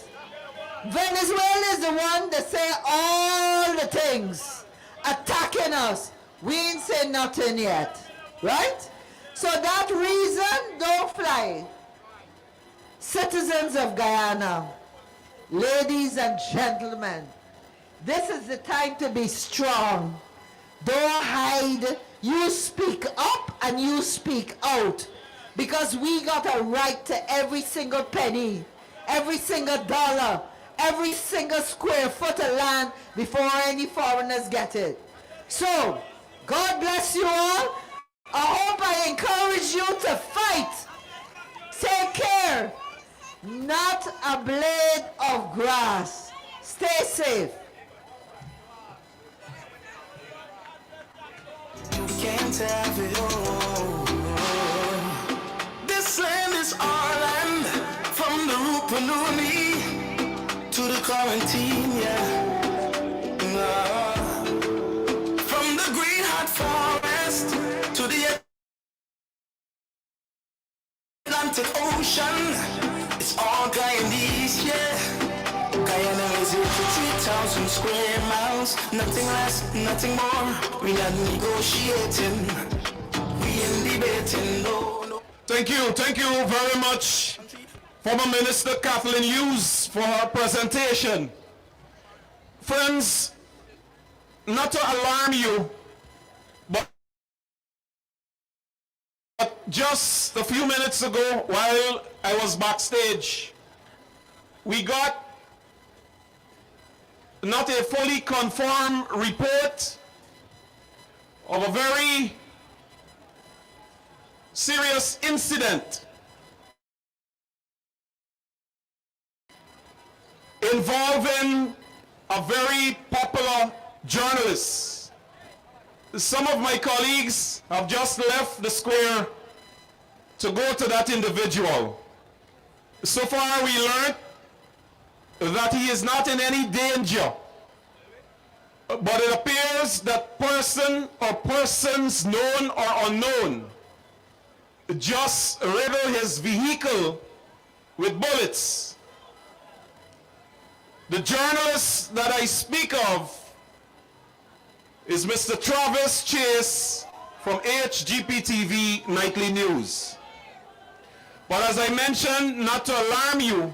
Venezuela is the one that say all the things, attacking us. We ain't saying nothing yet, right? So that reason, don't fly. Citizens of Guyana, ladies and gentlemen, this is the time to be strong. Don't hide. You speak up and you speak out. Because we got a right to every single penny, every single dollar, every single square foot of land before any foreigners get it. So, God bless you all. I hope I encourage not a blade of grass. Stay safe. You can't have it all. This land is our land, from the Rupununi to the quarantine, yeah. From the green hot forest to the Atlantic Ocean, it's all Guyanese, yeah. Guyana is equal to 3,000 square miles, nothing less, nothing more. We not negotiating, we ain't debating, no, no. Thank you very much, former Minister Kathleen Hughes, for her presentation. Friends, not to alarm you, but just a few minutes ago, while I was backstage, we got not a fully confirmed report of a very serious incident involving a very popular journalist. Some of my colleagues have just left the square to go to that individual. So far we learned that he is not in any danger, but it appears that person or persons known or unknown just riddled his vehicle with bullets. The journalist that I speak of is Mr. Travis Chase from HGP-TV Nightly News. But as I mentioned, not to alarm you,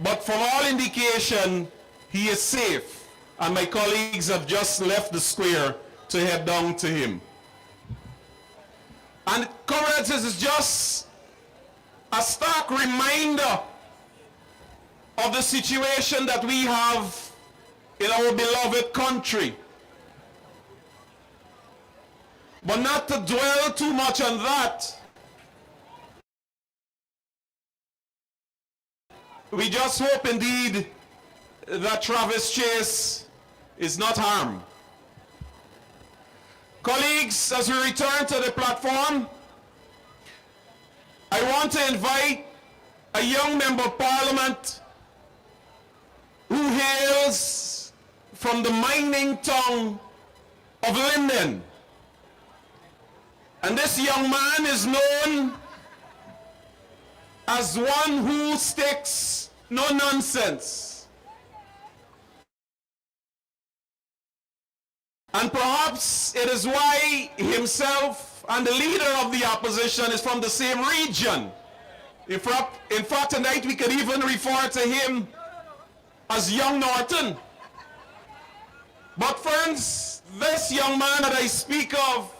but from all indication, he is safe, and my colleagues have just left the square to head down to him. And comrades, this is just a stark reminder of the situation that we have in our beloved country. But not to dwell too much on that, we just hope indeed that Travis Chase is not harmed. Colleagues, as we return to the platform, I want to invite a young member of parliament who hails from the mining town of Linden. And this young man is known as one who sticks no nonsense. And perhaps it is why himself and the leader of the opposition is from the same region. In fact, tonight we could even refer to him as Young Norton. But friends, this young man that I speak of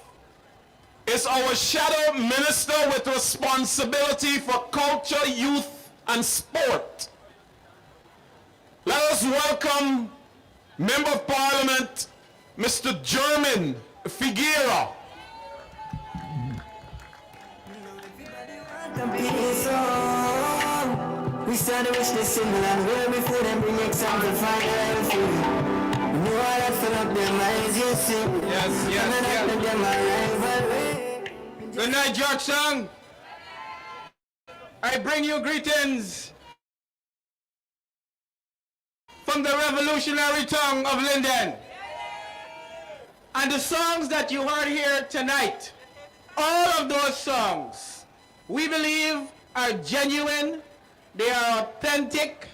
is our shadow minister with responsibility for culture, youth, and sport. Let us welcome Member of Parliament, Mr. German Figuera. We started wish this in land where we food and bring example find our food. We know all that fill up their minds, you see. Yes. Good night, Georgetown. I bring you greetings from the revolutionary tongue of Linden. And the songs that you heard here tonight, all of those songs, we believe are genuine, they are authentic,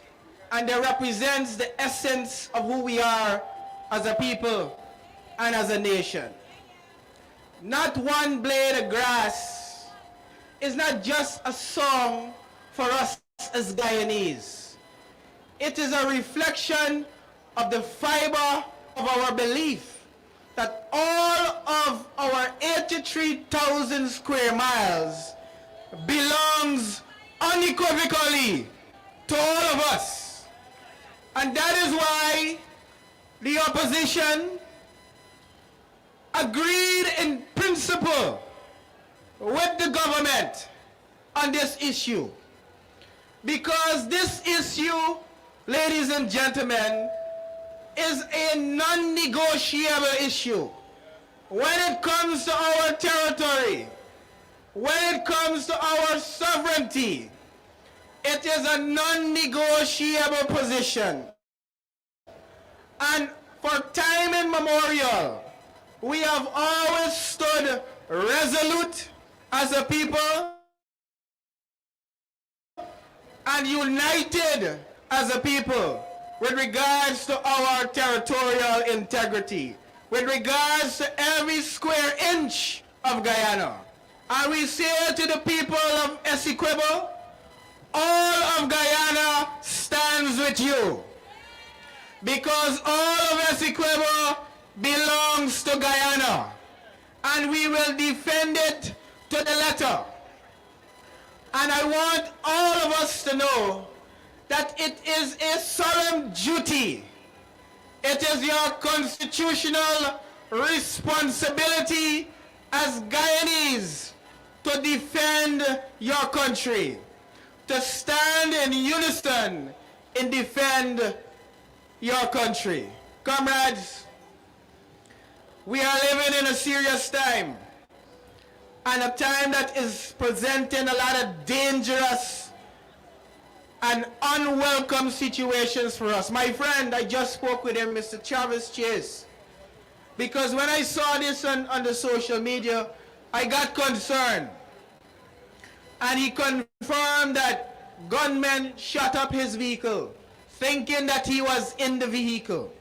and they represent the essence of who we are as a people and as a nation. Not one blade of grass is not just a song for us as Guyanese. It is a reflection of the fiber of our belief that all of our 83,000 square miles belongs unequivocally to all of us. And that is why the opposition agreed in principle with the government on this issue. because this issue, ladies and gentlemen, is a non-negotiable issue. When it comes to our territory, when it comes to our sovereignty, it is a non-negotiable position. And for time immemorial, we have always stood resolute as a people and united as a people with regards to our territorial integrity, with regards to every square inch of Guyana. And we say to the people of Essequibo, all of Guyana stands with you, because all of Essequibo belongs to Guyana, and we will defend it to the letter. And I want all of us to know that it is a solemn duty. It is your constitutional responsibility as Guyanese to defend your country, to stand in unison and defend your country. Comrades, we are living in a serious time, and a time that is presenting a lot of dangerous and unwelcome situations for us. My friend, I just spoke with him, Mr. Travis Chase, because when I saw this on the social media, I got concerned. And he confirmed that gunmen shot up his vehicle, thinking that he was in the vehicle.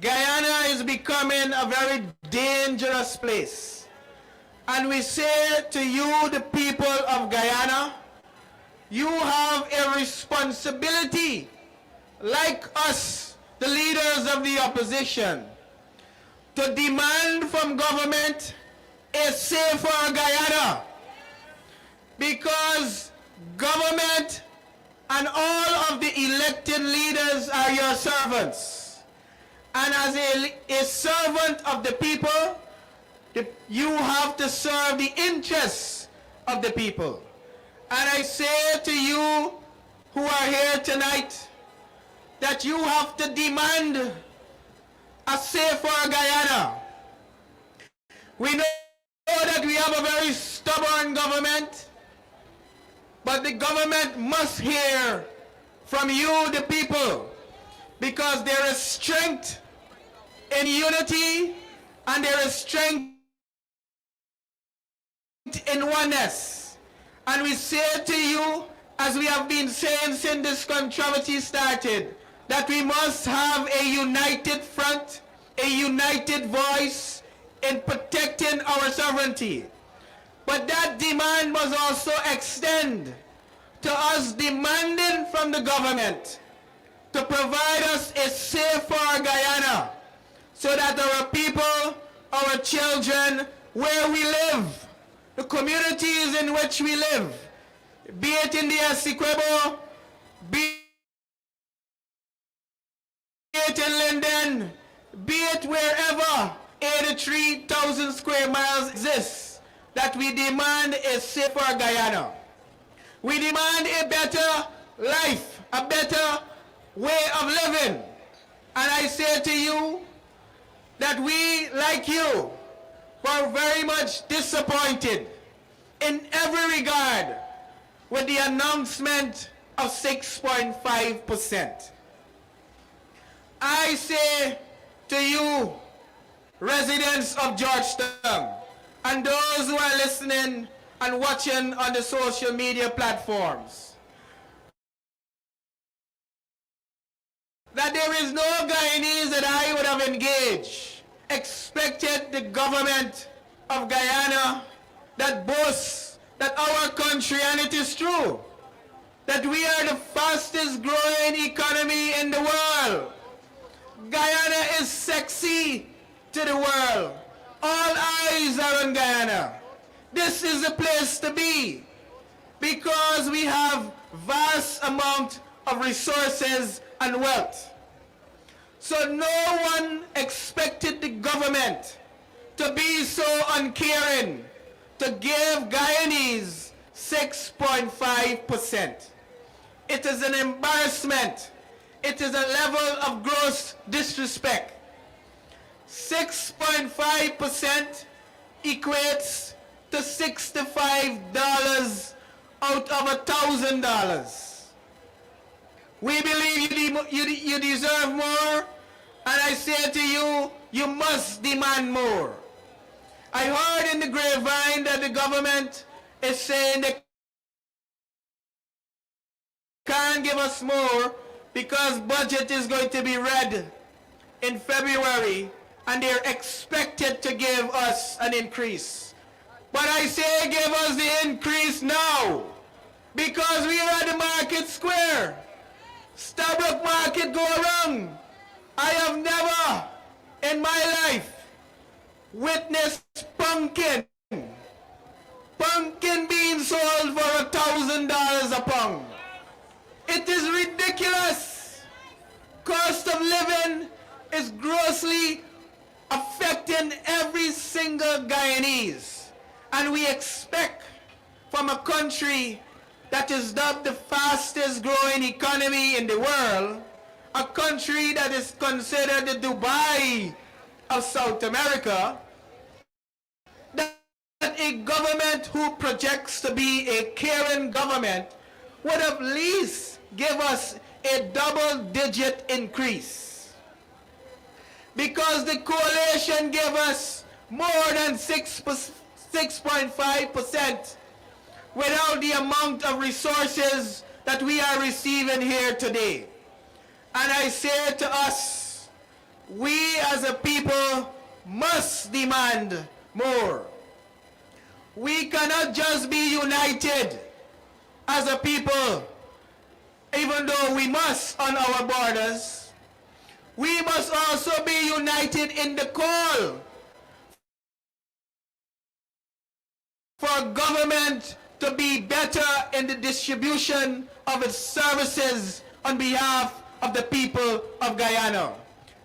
Guyana is becoming a very dangerous place. And we say to you, the people of Guyana, you have a responsibility, like us, the leaders of the opposition, to demand from government a safer Guyana. Because government and all of the elected leaders are your servants. And as a servant of the people, you have to serve the interests of the people. And I say to you who are here tonight that you have to demand a safer Guyana. We know that we have a very stubborn government, but the government must hear from you, the people, because there is strength in unity and there is strength in oneness. And we say to you, as we have been saying since this controversy started, that we must have a united front, a united voice in protecting our sovereignty. But that demand must also extend to us demanding from the government to provide us a safer Guyana, so that our people, our children, where we live, the communities in which we live, be it in the Essequibo, be it in Linden, be it wherever 83,000 square miles exists, that we demand a safer Guyana. We demand a better life, a better way of living. And I say to you that we, like you, were very much disappointed in every regard with the announcement of 6.5%. I say to you, residents of Georgetown, and those who are listening and watching on the social media platforms, that there is no Guyanese that I would have engaged, expected the government of Guyana that boasts that our country, and it is true, that we are the fastest growing economy in the world. Guyana is sexy to the world. All eyes are on Guyana. This is the place to be, because we have vast amount of resources and wealth. So no one expected the government to be so uncaring to give Guyanese 6.5%. It is an embarrassment. It is a level of gross disrespect. 6.5% equates to $65 out of $1,000. We believe you deserve more, and I say to you, you must demand more. I heard in the grapevine that the government is saying they can't give us more because budget is going to be read in February and they're expected to give us an increase. But I say give us the increase now because we are at the market square. Starbuck market go around. I have never in my life witnessed pumpkin being sold for $1,000 a pound. It is ridiculous. Cost of living is grossly affecting every single Guyanese. And we expect from a country that is dubbed the fastest growing economy in the world, a country that is considered the Dubai of South America, that a government who projects to be a caring government would at least give us a double-digit increase. Because the coalition gave us more than 6.5% without the amount of resources that we are receiving here today. And I say to us, we as a people must demand more. We cannot just be united as a people, even though we must on our borders. We must also be united in the call for government to be better in the distribution of its services on behalf of the people of Guyana.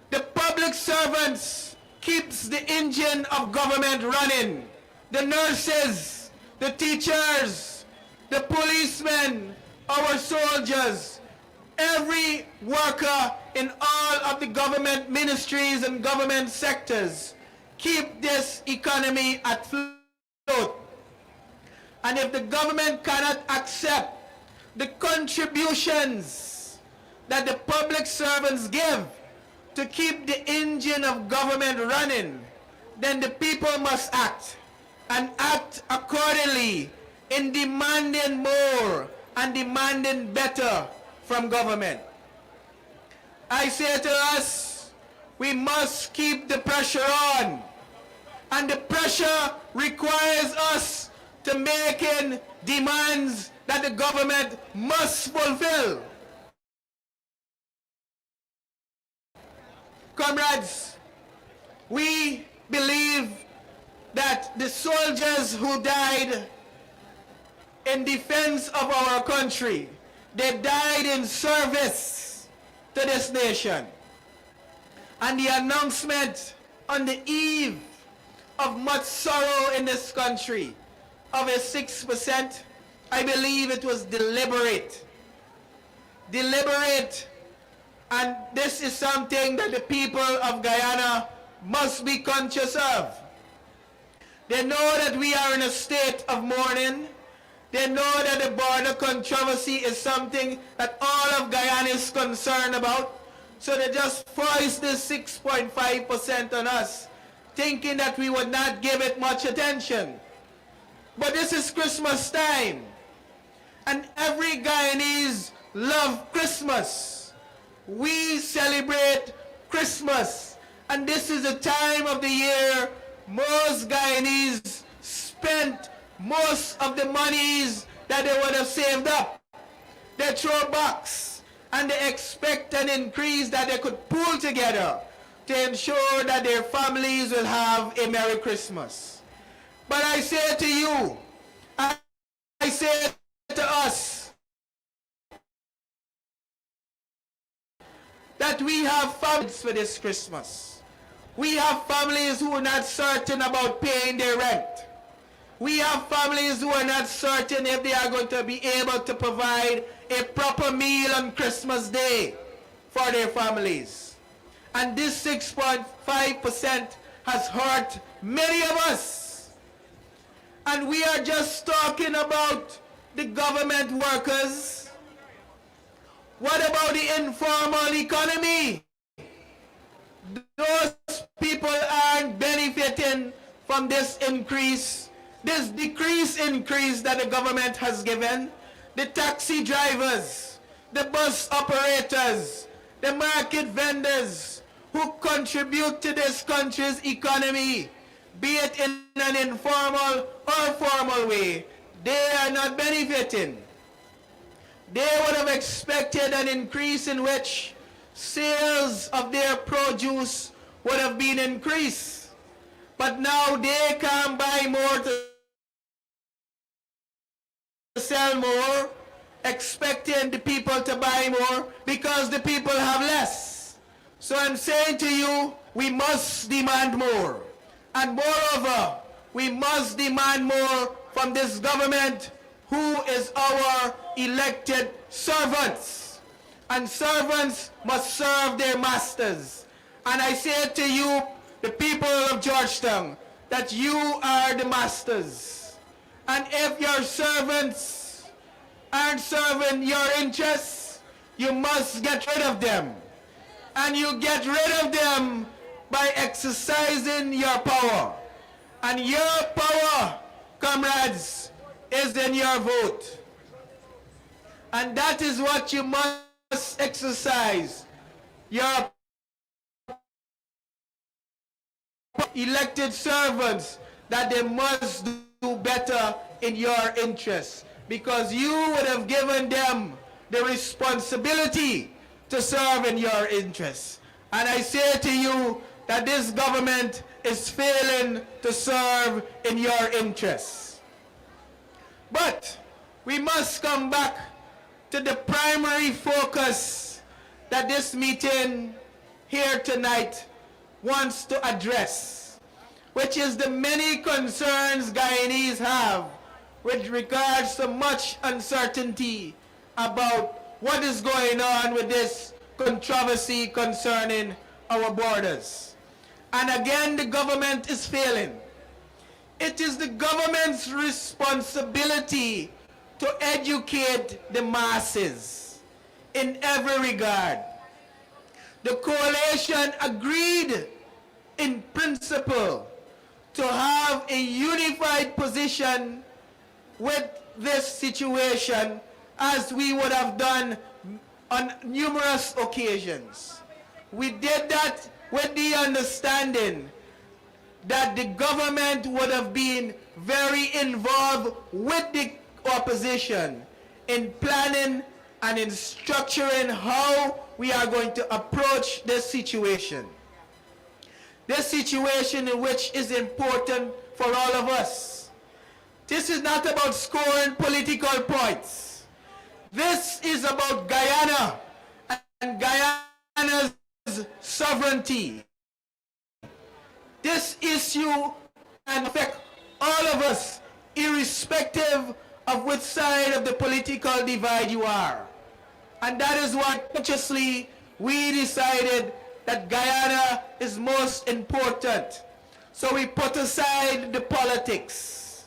The public servants keeps the engine of government running. The nurses, the teachers, the policemen, our soldiers, every worker in all of the government ministries and government sectors keep this economy at float. And if the government cannot accept the contributions that the public servants give to keep the engine of government running, then the people must act, and act accordingly in demanding more and demanding better from government. I say to us, we must keep the pressure on, and the pressure requires us to making demands that the government must fulfill. Comrades, we believe that the soldiers who died in defense of our country, they died in service to this nation. And the announcement on the eve of much sorrow in this country of a 6%, I believe it was deliberate. Deliberate, and this is something that the people of Guyana must be conscious of. They know that we are in a state of mourning. They know that the border controversy is something that all of Guyana is concerned about. So they just foist this 6.5% on us, thinking that we would not give it much attention. But this is Christmas time, and every Guyanese loves Christmas. We celebrate Christmas, and this is the time of the year most Guyanese spent most of the monies that they would have saved up. They throw box, and they expect an increase that they could pull together to ensure that their families will have a Merry Christmas. But I say to you, I say to us, that we have families for this Christmas. We have families who are not certain about paying their rent. We have families who are not certain if they are going to be able to provide a proper meal on Christmas Day for their families. And this 6.5% has hurt many of us. And we are just talking about the government workers. What about the informal economy? Those people aren't benefiting from this increase, this decrease increase that the government has given. The taxi drivers, the bus operators, the market vendors who contribute to this country's economy, be it in an informal or formal way, they are not benefiting. They would have expected an increase in which sales of their produce would have been increased. But now they can buy more to sell more, expecting the people to buy more because the people have less. So I'm saying to you, we must demand more. And moreover, we must demand more from this government who is our elected servants. And servants must serve their masters. And I say to you, the people of Georgetown, that you are the masters. And if your servants aren't serving your interests, you must get rid of them. And you get rid of them by exercising your power. And your power, comrades, is in your vote. And that is what you must exercise. Your elected servants, that they must do better in your interests, because you would have given them the responsibility to serve in your interests. And I say to you that this government is failing to serve in your interests. But we must come back to the primary focus that this meeting here tonight wants to address, which is the many concerns Guyanese have with regards to much uncertainty about what is going on with this controversy concerning our borders. And again, the government is failing. It is the government's responsibility to educate the masses in every regard. The coalition agreed in principle to have a unified position with this situation, as we would have done on numerous occasions. We did that with the understanding that the government would have been very involved with the opposition in planning and in structuring how we are going to approach this situation. This situation in which is important for all of us. This is not about scoring political points. This is about Guyana and Guyana's sovereignty. This issue can affect all of us, irrespective of which side of the political divide you are. And that is why consciously we decided that Guyana is most important. So we put aside the politics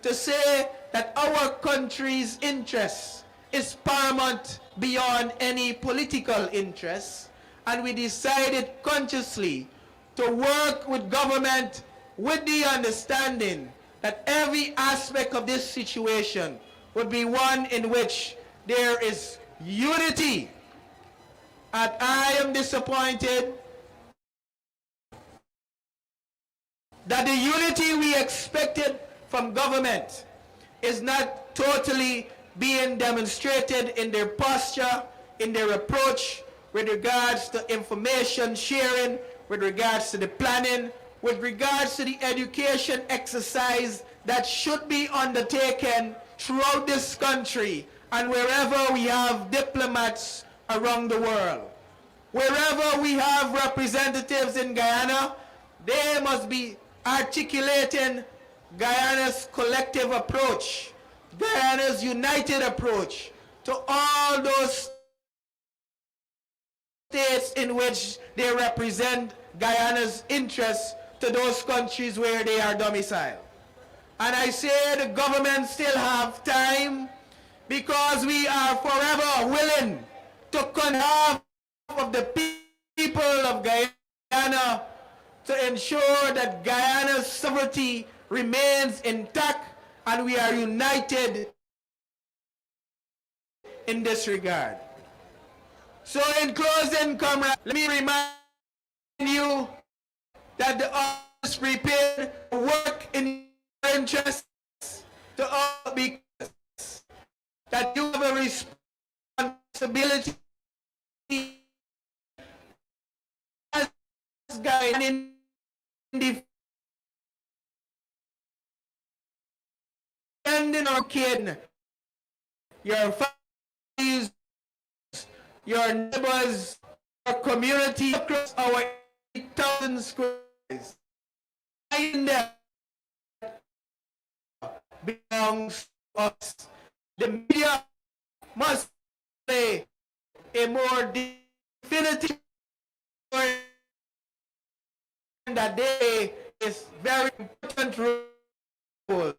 to say that our country's interest is paramount beyond any political interest. And we decided consciously to work with government with the understanding that every aspect of this situation would be one in which there is unity. And I am disappointed that the unity we expected from government is not totally being demonstrated in their posture, in their approach with regards to information sharing, with regards to the planning, with regards to the education exercise that should be undertaken throughout this country and wherever we have diplomats around the world. Wherever we have representatives in Guyana, they must be articulating Guyana's collective approach, Guyana's united approach to all those states in which they represent Guyana's interests to those countries where they are domiciled. And I say the government still have time because we are forever willing to converse of the people of Guyana to ensure that Guyana's sovereignty remains intact and we are united in this regard. So in closing, comrades, let me remind you that the office prepared to work in your interests to all because that you have a responsibility as Guyana in defending our kin, your families, your neighbors, our community across our 8,000 squares. And that belongs to us. The media must play a more definitive role in that day is very important role.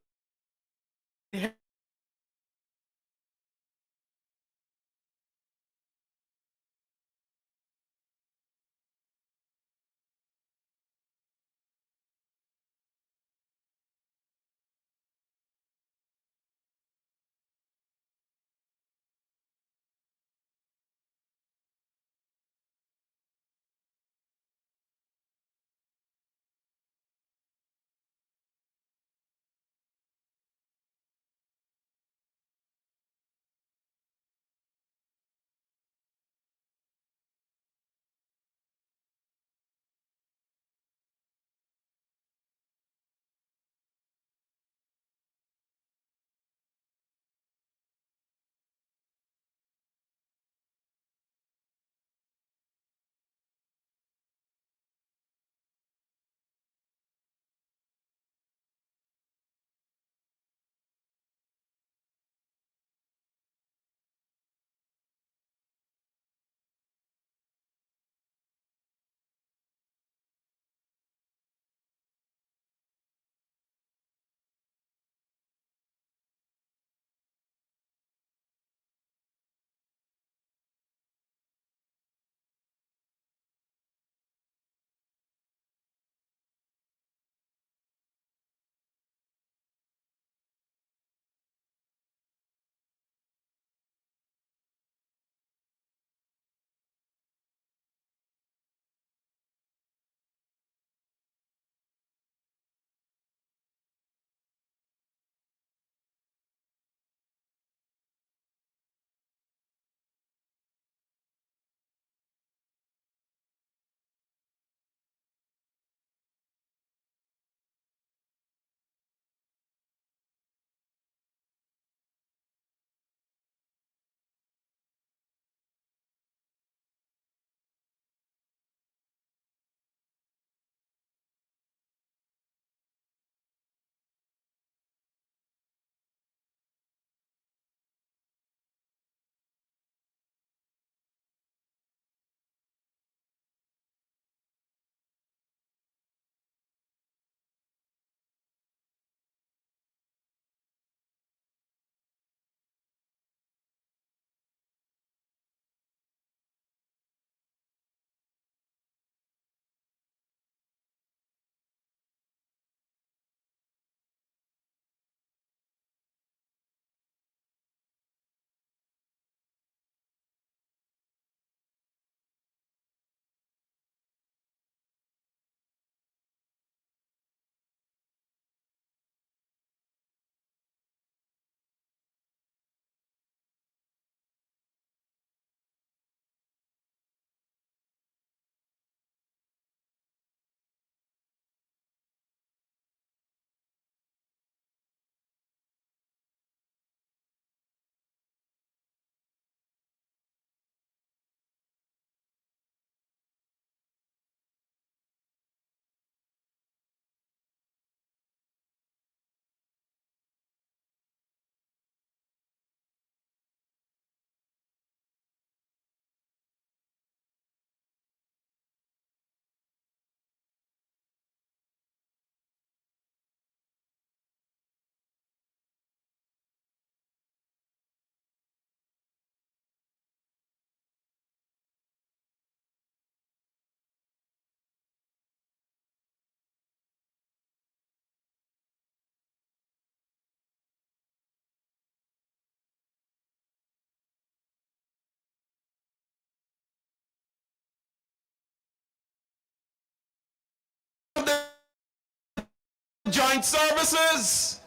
joint services,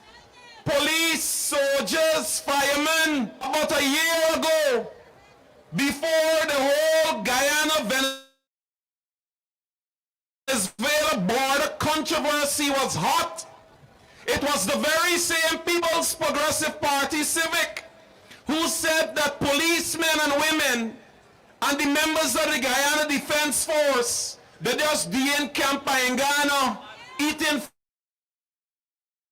police, soldiers, firemen, about a year ago, before the whole Guyana, Venezuela border controversy was hot, it was the very same People's Progressive Party Civic who said that policemen and women and the members of the Guyana Defense Force, they just be in camp in Ghana, eating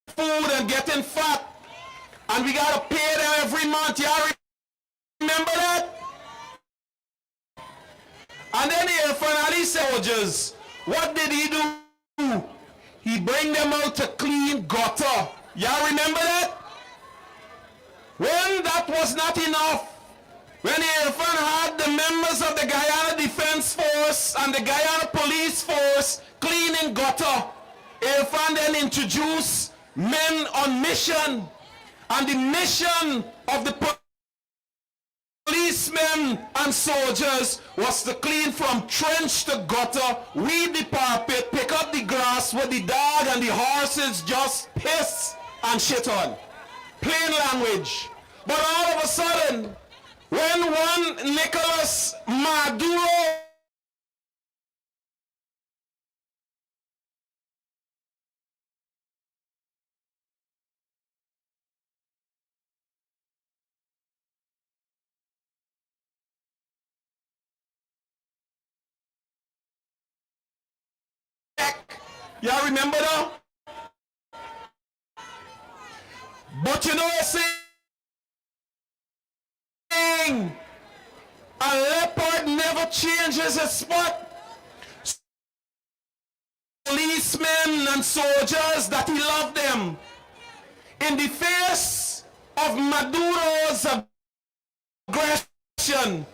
food and getting fat, and we gotta pay them every month. Y'all remember that? And then the finally soldiers, what did he do? He bring them out to clean gutter. Y'all remember that? When that was not enough, when Irfan had the members of the Guyana Defense Force and the Guyana Police Force cleaning gutter, Irfan then introduced men on mission. And the mission of the policemen and soldiers was to clean from trench to gutter, weed the parapet, pick up the grass where the dog and the horses just piss and shit on. Plain language. But all of a sudden, when one Nicolas Maduro y'all remember that? But you know what I'm saying? A leopard never changes its spot. Policemen and soldiers that he loved them. In the face of Maduro's aggression,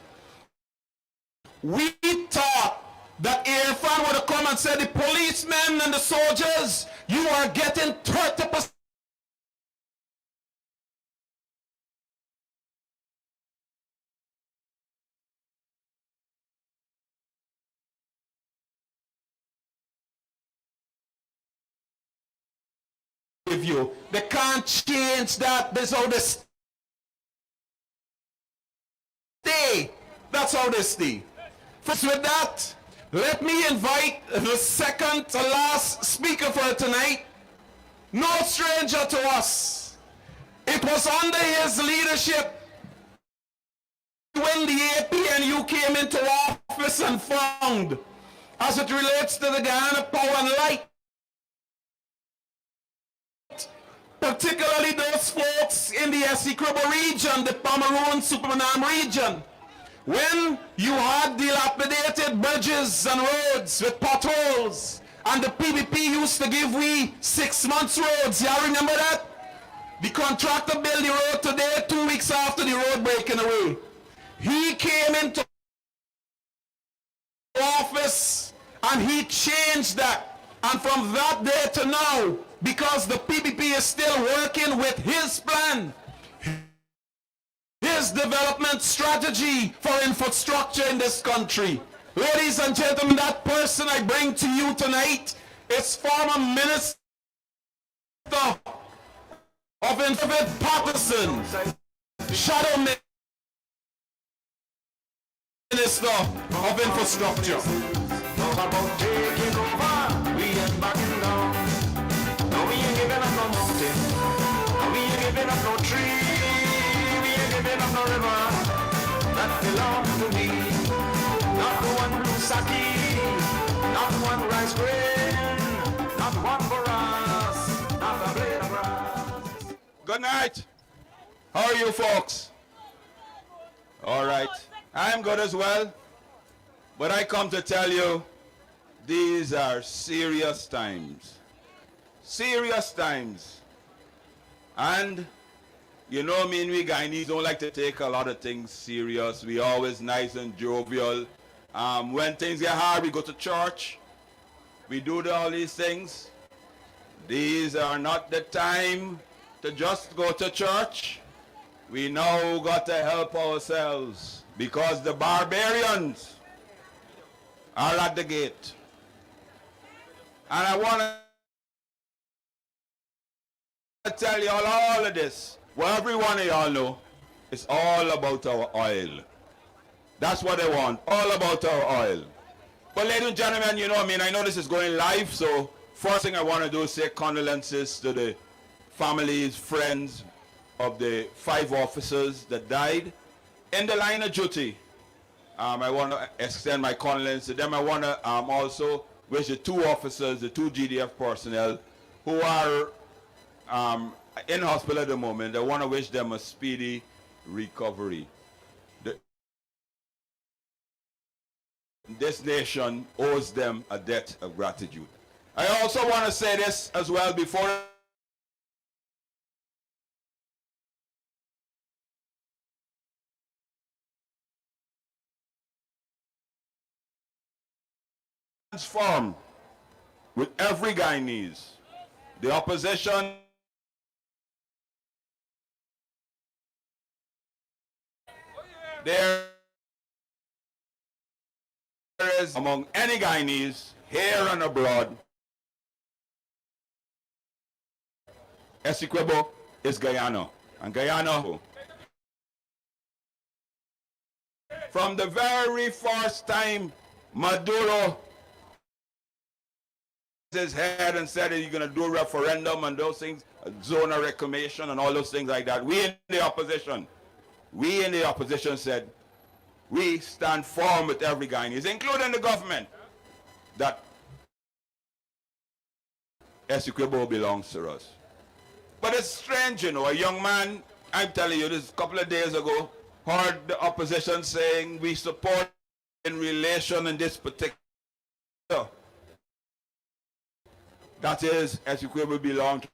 we thought that Irfan would have come and said, the policemen and the soldiers, you are getting 30% of you. They can't change that. That's how they stay. That's how they stay. First with that, let me invite the second to last speaker for tonight. No stranger to us. It was under his leadership when the APNU came into office and found, as it relates to the Guyana Power and Light, particularly those folks in the Essequibo region, the Pomeroon Supermanam region, when you had dilapidated bridges and roads with potholes, and the PBP used to give we 6 months roads. Y'all remember that? The contractor built the road today, 2 weeks after the road breaking away. He came into office and he changed that. And from that day to now, because the PBP is still working with his plan, his development strategy for infrastructure in this country. Ladies and gentlemen, that person I bring to you tonight is former Minister of Infant Patterson, Shadow Minister of Infrastructure. That belong to me. Not one blue saki, not one rice grain, not one boras, not a blade of grass. Good night. How are you folks? All right. I'm good as well. But I come to tell you, these are serious times. Serious times. And you know me and we Guyanese don't like to take a lot of things serious. We always nice and jovial. When things get hard, we go to church. We do all these things. These are not the time to just go to church. We now got to help ourselves because the barbarians are at the gate. And I want to I tell y'all all of this. Well, every one of y'all know it's all about our oil. That's what they want, all about our oil. But ladies and gentlemen, you know what I mean, I know this is going live, so first thing I want to do is say condolences to the families, friends of the 5 officers that died in the line of duty. I want to extend my condolences to them. I want to also wish the 2 officers, the 2 GDF personnel who are in hospital at the moment, I want to wish them a speedy recovery. This nation owes them a debt of gratitude. I also want to say this as well before transformed with every Guyanese. The opposition there is among any Guyanese here and abroad. Essequibo is Guyana, and Guyana from the very first time Maduro his head and said that you're going to do a referendum and those things, zone of reclamation and all those things like that. We in the opposition said we stand firm with every Guyanese, including the government, that Essequibo belongs to us. But it's strange, you know, a young man, I'm telling you, this a couple of days ago, heard the opposition saying we support in relation in this particular. That is, Essequibo belong to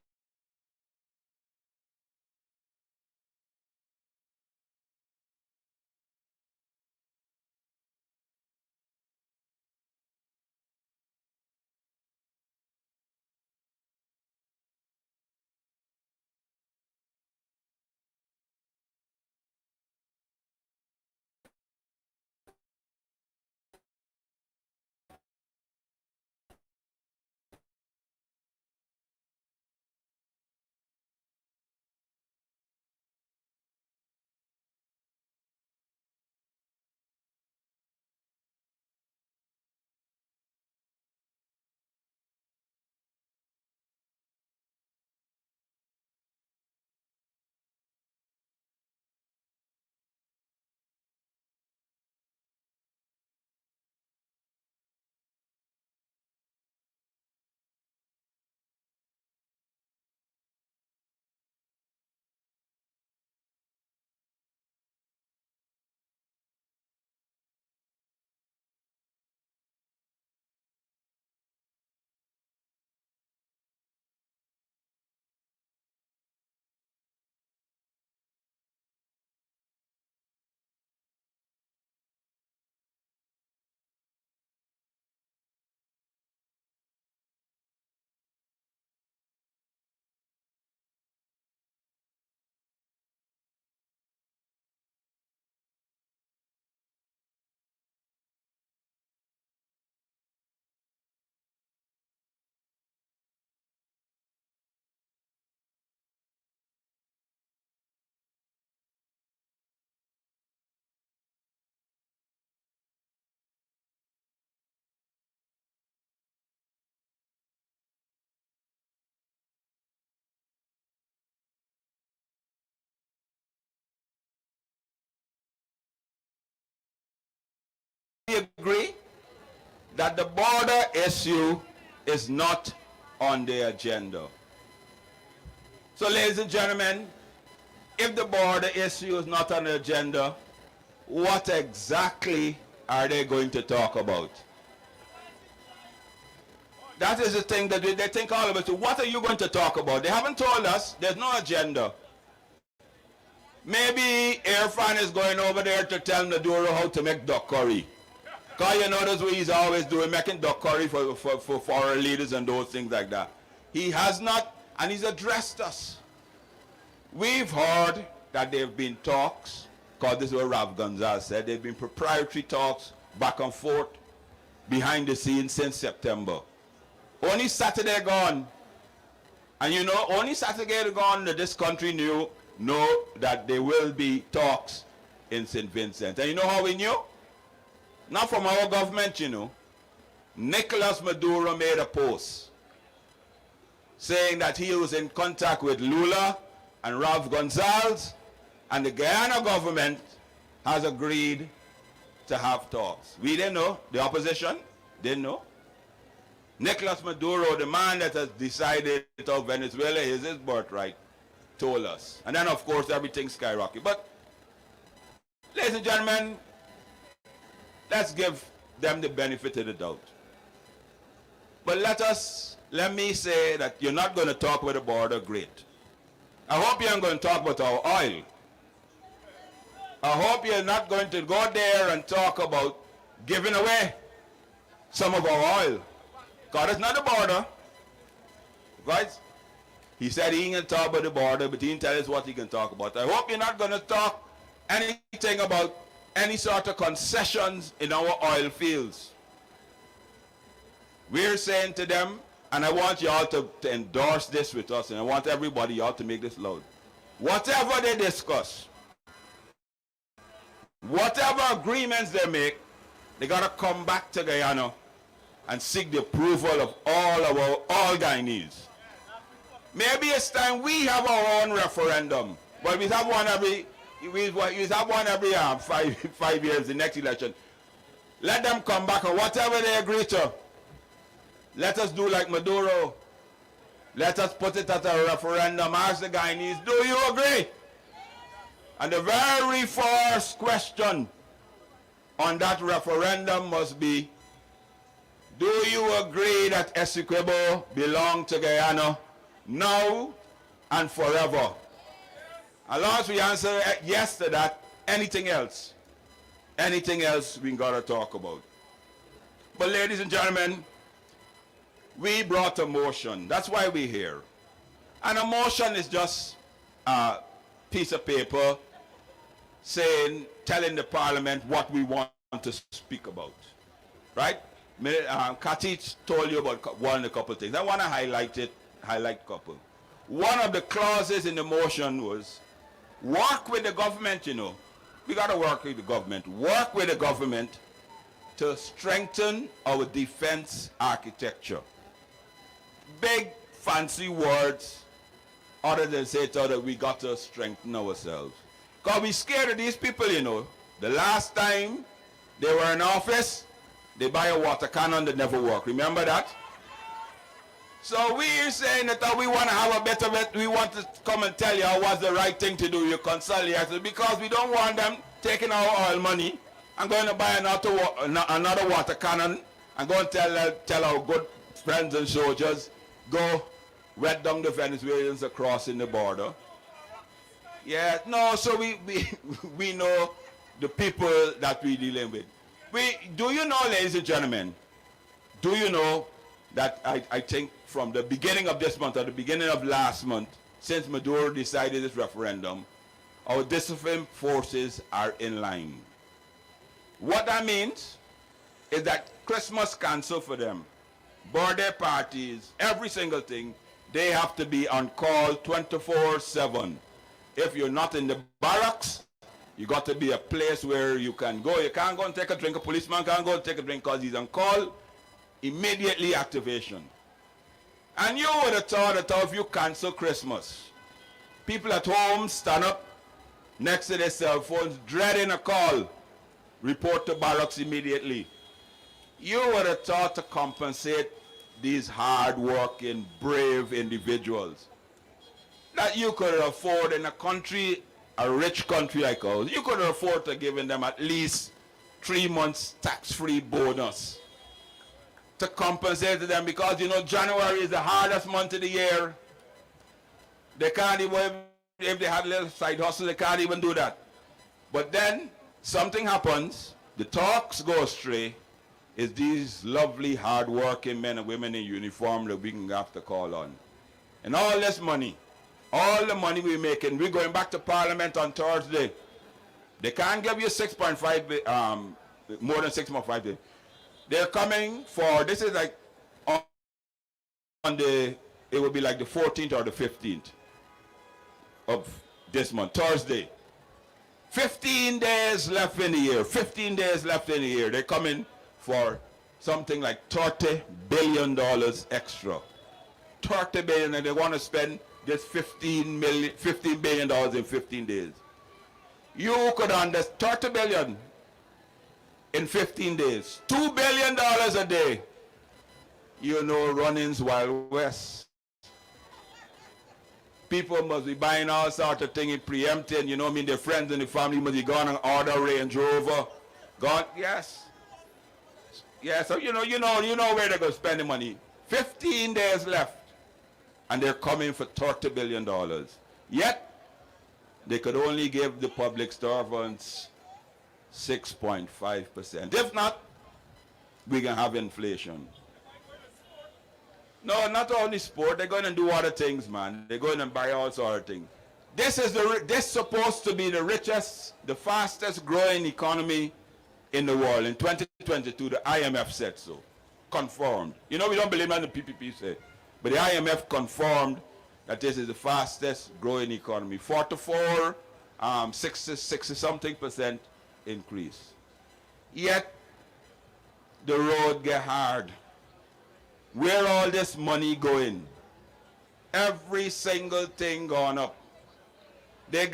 agree that the border issue is not on the agenda. So, ladies and gentlemen, if the border issue is not on the agenda, what exactly are they going to talk about? That is the thing that they think all of us. What are you going to talk about? They haven't told us. There's no agenda. Maybe Irfan is going over there to tell Maduro how to make duck curry. Because you know that's what he's always doing, making duck curry for foreign leaders and those things like that. He has not, and he's addressed us. We've heard that there have been talks, because this is what Rav Gonzalez said, there have been proprietary talks back and forth behind the scenes since September. Only Saturday gone, And you know, only Saturday gone that this country know that there will be talks in St. Vincent. And you know how we knew? Not from our government, you know. Nicolas Maduro made a post saying that he was in contact with Lula and Ralph Gonzalez, and the Guyana government has agreed to have talks. We didn't know. The opposition didn't know. Nicolas Maduro, the man that has decided that Venezuela is his birthright, told us. And then, of course, everything skyrocketed. But, ladies and gentlemen, let's give them the benefit of the doubt. But let me say that you're not going to talk about the border, great. I hope you aren't going to talk about our oil. I hope you're not going to go there and talk about giving away some of our oil. God is not the border. Guys, he said he ain't going to talk about the border, but he didn't tell us what he can talk about. I hope you're not going to talk anything about any sort of concessions in our oil fields. We're saying to them, and I want you all to endorse this with us, and I want everybody, y'all, to make this loud. Whatever they discuss, whatever agreements they make, they got to come back to Guyana and seek the approval of all Guyanese. Maybe it's time we have our own referendum, but we have one every 5 years, the next election. Let them come back, and whatever they agree to, let us do like Maduro. Let us put it at a referendum. Ask the Guyanese, do you agree? And the very first question on that referendum must be, do you agree that Essequibo belongs to Guyana now and forever? As long as we answer yes to that, anything else we got to talk about. But ladies and gentlemen, we brought a motion. That's why we're here. And a motion is just a piece of paper telling the parliament what we want to speak about. Right? Kati told you about a couple of things. I want to highlight a couple. One of the clauses in the motion was, work with the government, you know. We got to work with the government. Work with the government to strengthen our defense architecture. Big, fancy words, other than say that we got to strengthen ourselves. Because we're scared of these people, you know. The last time they were in office, they buy a water cannon that never worked. Remember that? So we're saying that we want to have a better, we want to come and tell you what's the right thing to do. You consult us because we don't want them taking our oil money and going to buy another water cannon and go and tell our good friends and soldiers, go wet down the Venezuelans across in the border. Yeah, no, so we know the people that we're dealing with. Do you know, ladies and gentlemen, do you know that I think from the beginning of this month or the beginning of last month, since Maduro decided this referendum, our disciplined forces are in line. What that means is that Christmas cancelled for them. Birthday parties, every single thing, they have to be on call 24/7. If you're not in the barracks, you got to be a place where you can go. You can't go and take a drink. A policeman can't go and take a drink because he's on call. Immediately activation. And you would have thought that if you cancel Christmas, people at home stand up next to their cell phones, dreading a call, report to barracks immediately. You would have thought to compensate these hard-working, brave individuals that you could afford in a country, a rich country like ours. You could afford to give them at least 3 months tax-free bonus to compensate them, because you know January is the hardest month of the year. They can't even, if they had a little side hustle, they can't even do that. But then something happens, the talks go astray. It's these lovely hard-working men and women in uniform that we can have to call on. And all this money, all the money we're making, we're going back to Parliament on Thursday. They can't give you 6.5, more than 6.5 days. They're coming for, this is like on the it will be like the 14th or the 15th of this month, Thursday. 15 days left in the year. 15 days left in the year. They're coming for something like $30 billion extra. 30 billion, and they want to spend just $15 billion in 15 days. You could understand 30 billion in 15 days. $2 billion a day. You know, runnings Wild West. People must be buying all sorts of things, preempting, you know what I mean? Their friends and the family must be gone and order Range Rover. Gone, yes. Yeah, so you know where they're going to spend the money. 15 days left. And they're coming for $30 billion. Yet, they could only give the public servants 6.5%. If not, we can have inflation. No, not only sport. They're going to do other things, man. They're going to buy all sorts of things. This is supposed to be the richest, the fastest growing economy in the world. In 2022, the IMF said so. Confirmed. You know, we don't believe what the PPP say. But the IMF confirmed that this is the fastest growing economy. 44, 60-something% increase. Yet, the road get hard. Where all this money going? Every single thing gone up. They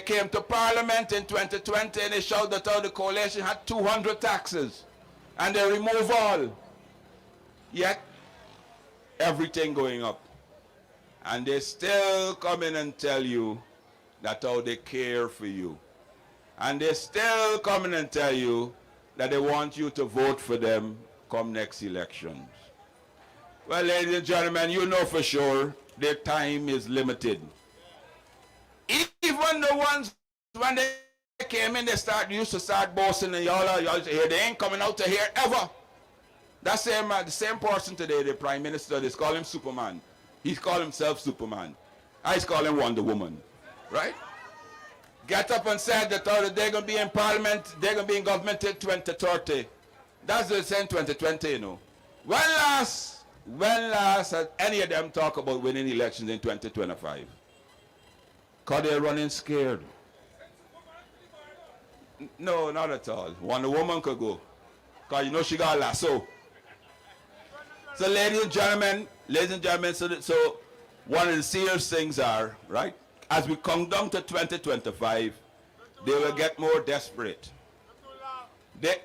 came to Parliament in 2020 and they showed that all the coalition had 200 taxes. And they remove all. Yet, everything going up. And they still come in and tell you that how they care for you. And they still come in and tell you that they want you to vote for them come next elections. Well, ladies and gentlemen, you know for sure their time is limited. Even the ones, when they came in, they used to start boasting, and y'all here, they ain't coming out to here ever. That the same person today, the Prime Minister, they call him Superman. He's called himself Superman. I call him Wonder Woman. Right? Get up and said that they're going to be in Parliament, they're going to be in government till 2030. That's the same 2020, you know. When last has any of them talk about winning elections in 2025? Because they're running scared. No, not at all. Wonder Woman could go. Because you know she got a lasso. So ladies and gentlemen, so one of the serious things are, right, as we come down to 2025, they will get more desperate.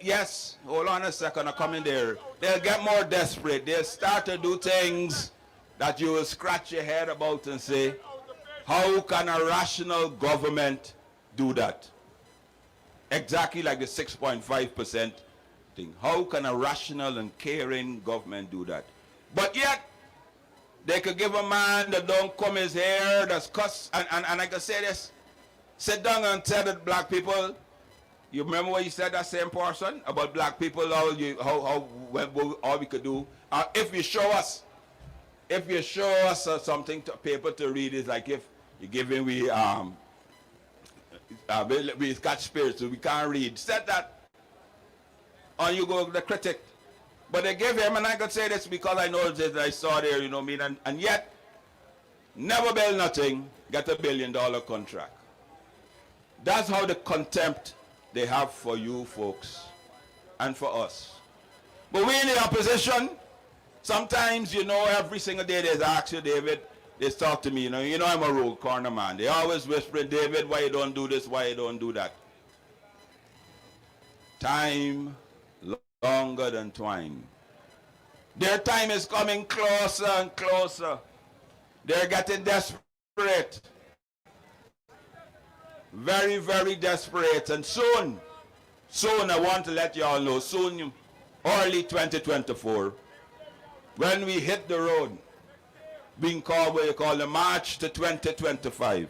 Yes, hold on a second, I'm coming there. They'll get more desperate. They'll start to do things that you will scratch your head about and say, how can a rational government do that? Exactly like the 6.5% thing. How can a rational and caring government do that? But yet, they could give a man that don't comb his hair, that's cuss, and I can say this, sit down and tell the black people, you remember what you said, that same person, about black people, all we could do? If you show us something, paper to read, is like if you give him, we catch spirits, so we can't read. Said that, or you go to the critic. But they gave him, and I could say this because I know that I saw there, you know what I mean, and yet, never build nothing, get $1 billion contract. That's how the contempt they have for you folks and for us. But we in the opposition, sometimes, you know, every single day they ask you, David, they talk to me, you know I'm a rogue corner man. They always whispering, David, why you don't do this, why you don't do that? Time longer than twine. Their time is coming closer and closer. They're getting desperate. Very, very desperate. And soon, I want to let you all know, soon, early 2024, when we hit the road, being called what you call the March to 2025,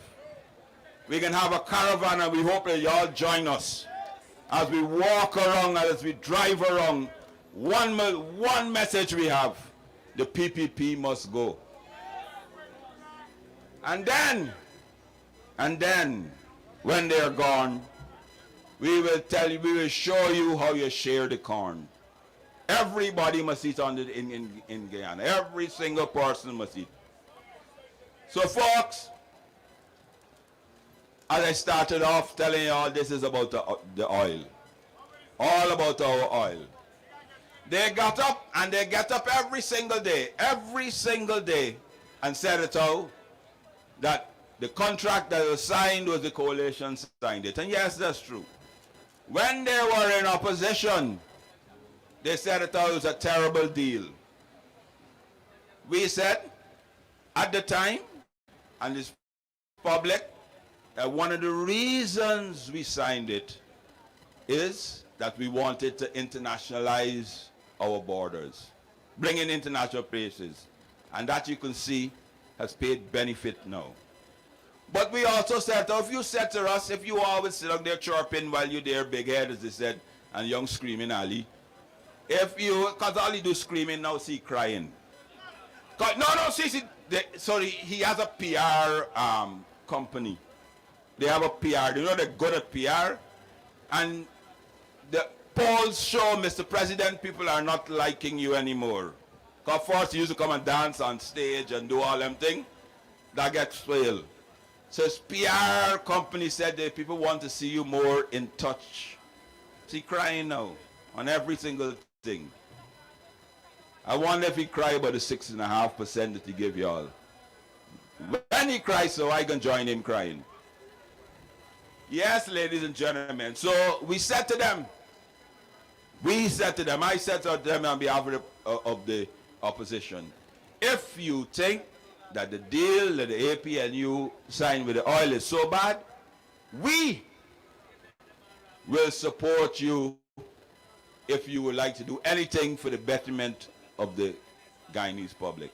we can have a caravan, and we hope that you all join us. As we walk around, as we drive around, one message we have: the PPP must go. And then, when they're gone, we will tell you, we will show you how you share the corn. Everybody must eat in Guyana. Every single person must eat. So folks, as I started off telling you all, this is about the oil. All about our oil. They got up, and they get up every single day, and said it out that the contract that was signed was the coalition signed it. And yes, that's true. When they were in opposition, they said it out was a terrible deal. We said at the time, and it's public, that one of the reasons we signed it is that we wanted to internationalize our borders, bring in international places. And that, you can see, has paid benefit now. But we also said, if you said to us, if you always sit down there chirping while you're there, big head, as they said, and young screaming alley, if you, because all you do screaming now, see crying. No, see, sorry, he has a PR company. They have a PR, you know they're good at PR, and the polls show, Mr. President, people are not liking you anymore. Because first you used to come and dance on stage and do all them things, that gets failed. So his PR company said that people want to see you more in touch. See, crying now on every single thing. I wonder if he cry about the 6.5% that he gave you all. When he cries, so I can join him crying. Yes, ladies and gentlemen. So we said to them, I said to them on behalf of the opposition, if you think that the deal that the AP and you signed with the oil is so bad, we will support you if you would like to do anything for the betterment of the Guyanese public.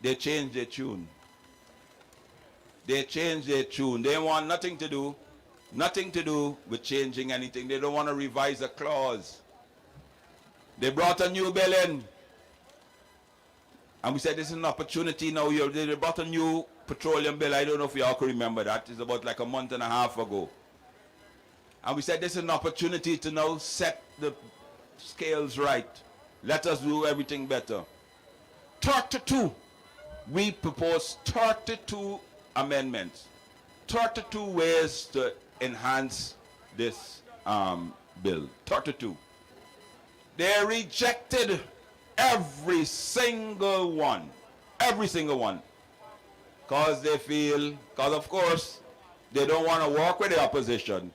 They changed their tune. They changed their tune. They want nothing to do with changing anything. They don't want to revise a clause. They brought a new bill in. And we said this is an opportunity now. They brought a new petroleum bill. I don't know if you all can remember that. It's about like a month and a half ago. And we said this is an opportunity to now set the scales right. Let us do everything better. 32. We proposed 32 amendments. 32 ways to enhance this bill. 32. They rejected every single one. Every single one. Because they feel, because of course, they don't want to work with the opposition.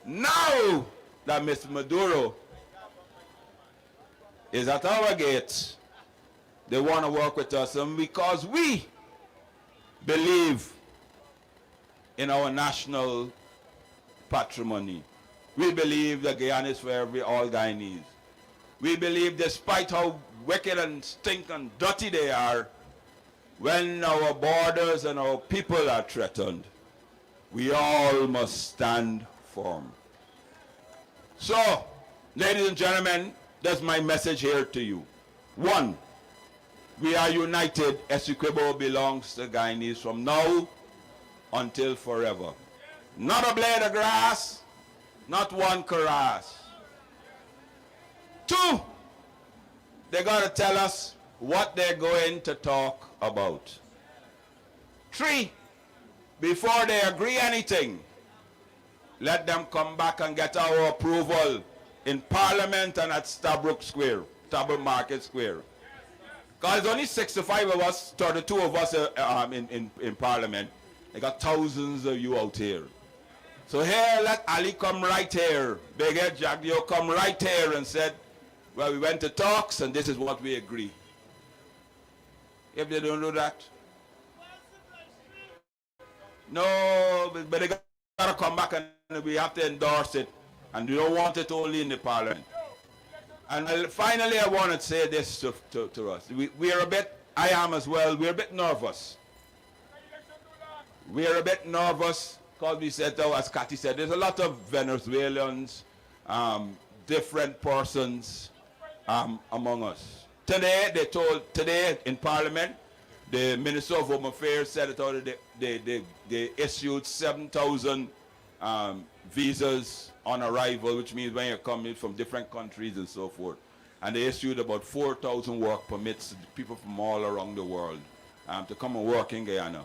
Now that Mr. Maduro is at our gates, they want to work with us, and because we believe in our national patrimony. We believe that Guyana is for all Guyanese. We believe, despite how wicked and stink and dirty they are, when our borders and our people are threatened, we all must stand firm. So, ladies and gentlemen, that's my message here to you. One, we are united. Essequibo belongs to Guyanese from now until forever. Not a blade of grass, not one karass. Two, they got to tell us what they're going to talk about. Three, before they agree anything, let them come back and get our approval in Parliament and at Stabrook Market Square. Because there's only 65 of us, 32 of us in Parliament. They got thousands of you out here. So here, let Ali come right here. Big Head Jagdio come right here and said, well, we went to talks and this is what we agree. If they don't do that, no, but they got to come back and we have to endorse it. And we don't want it only in the Parliament. And finally, I want to say this to us. We are a bit, I am as well, we're a bit nervous. We are a bit nervous because we said, as Cathy said, there's a lot of Venezuelans, different persons among us. Today in Parliament, the Minister of Home Affairs said that they issued 7,000 visas on arrival, which means when you're coming from different countries and so forth. And they issued about 4,000 work permits to people from all around the world. to come and work in Guyana.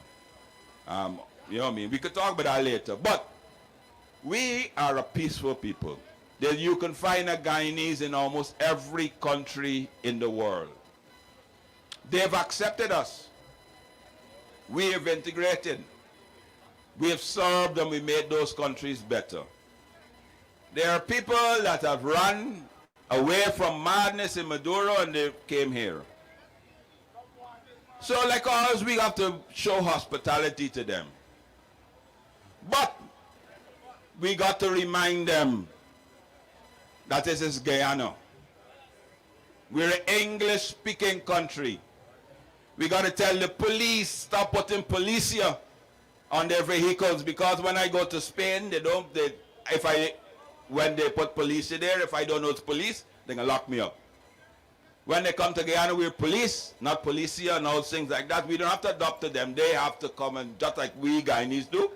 You know what I mean? We could talk about that later. But we are a peaceful people. You can find a Guyanese in almost every country in the world. They've accepted us. We have integrated. We have served and we made those countries better. There are people that have run away from madness in Maduro and they came here. So like us, we have to show hospitality to them. But we got to remind them that this is Guyana. We're an English-speaking country. We got to tell the police, stop putting policia on their vehicles, because when I go to Spain, when they put policia there, if I don't know it's police, they're going to lock me up. When they come to Guyana, we're police, not policia and all things like that. We don't have to adopt to them. They have to come and, just like we Guyanese do,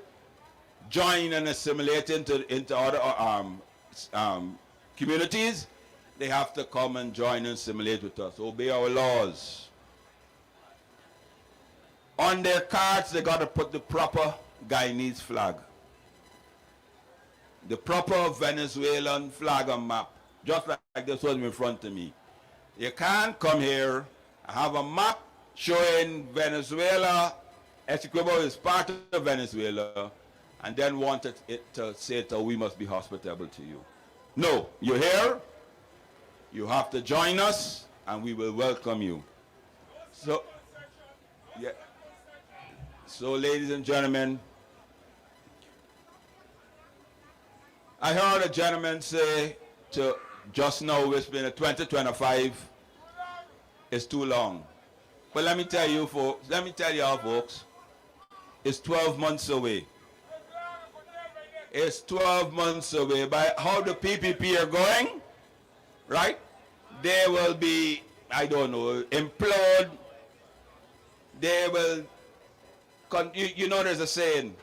join and assimilate into other communities. They have to come and join and assimilate with us, obey our laws. On their cards, they got to put the proper Guyanese flag. The proper Venezuelan flag and map, just like this one in front of me. You can't come here and have a map showing Venezuela, Essequibo is part of Venezuela, and then want it to say that we must be hospitable to you. No, you're here, you have to join us, and we will welcome you. So, yeah. So, ladies and gentlemen, I heard a gentleman say just now, it's been 2025 is too long. But let me tell you, folks, folks, it's 12 months away. It's 12 months away. By how the PPP are going, right? They will be, I don't know, implode. They will, you know there's a saying,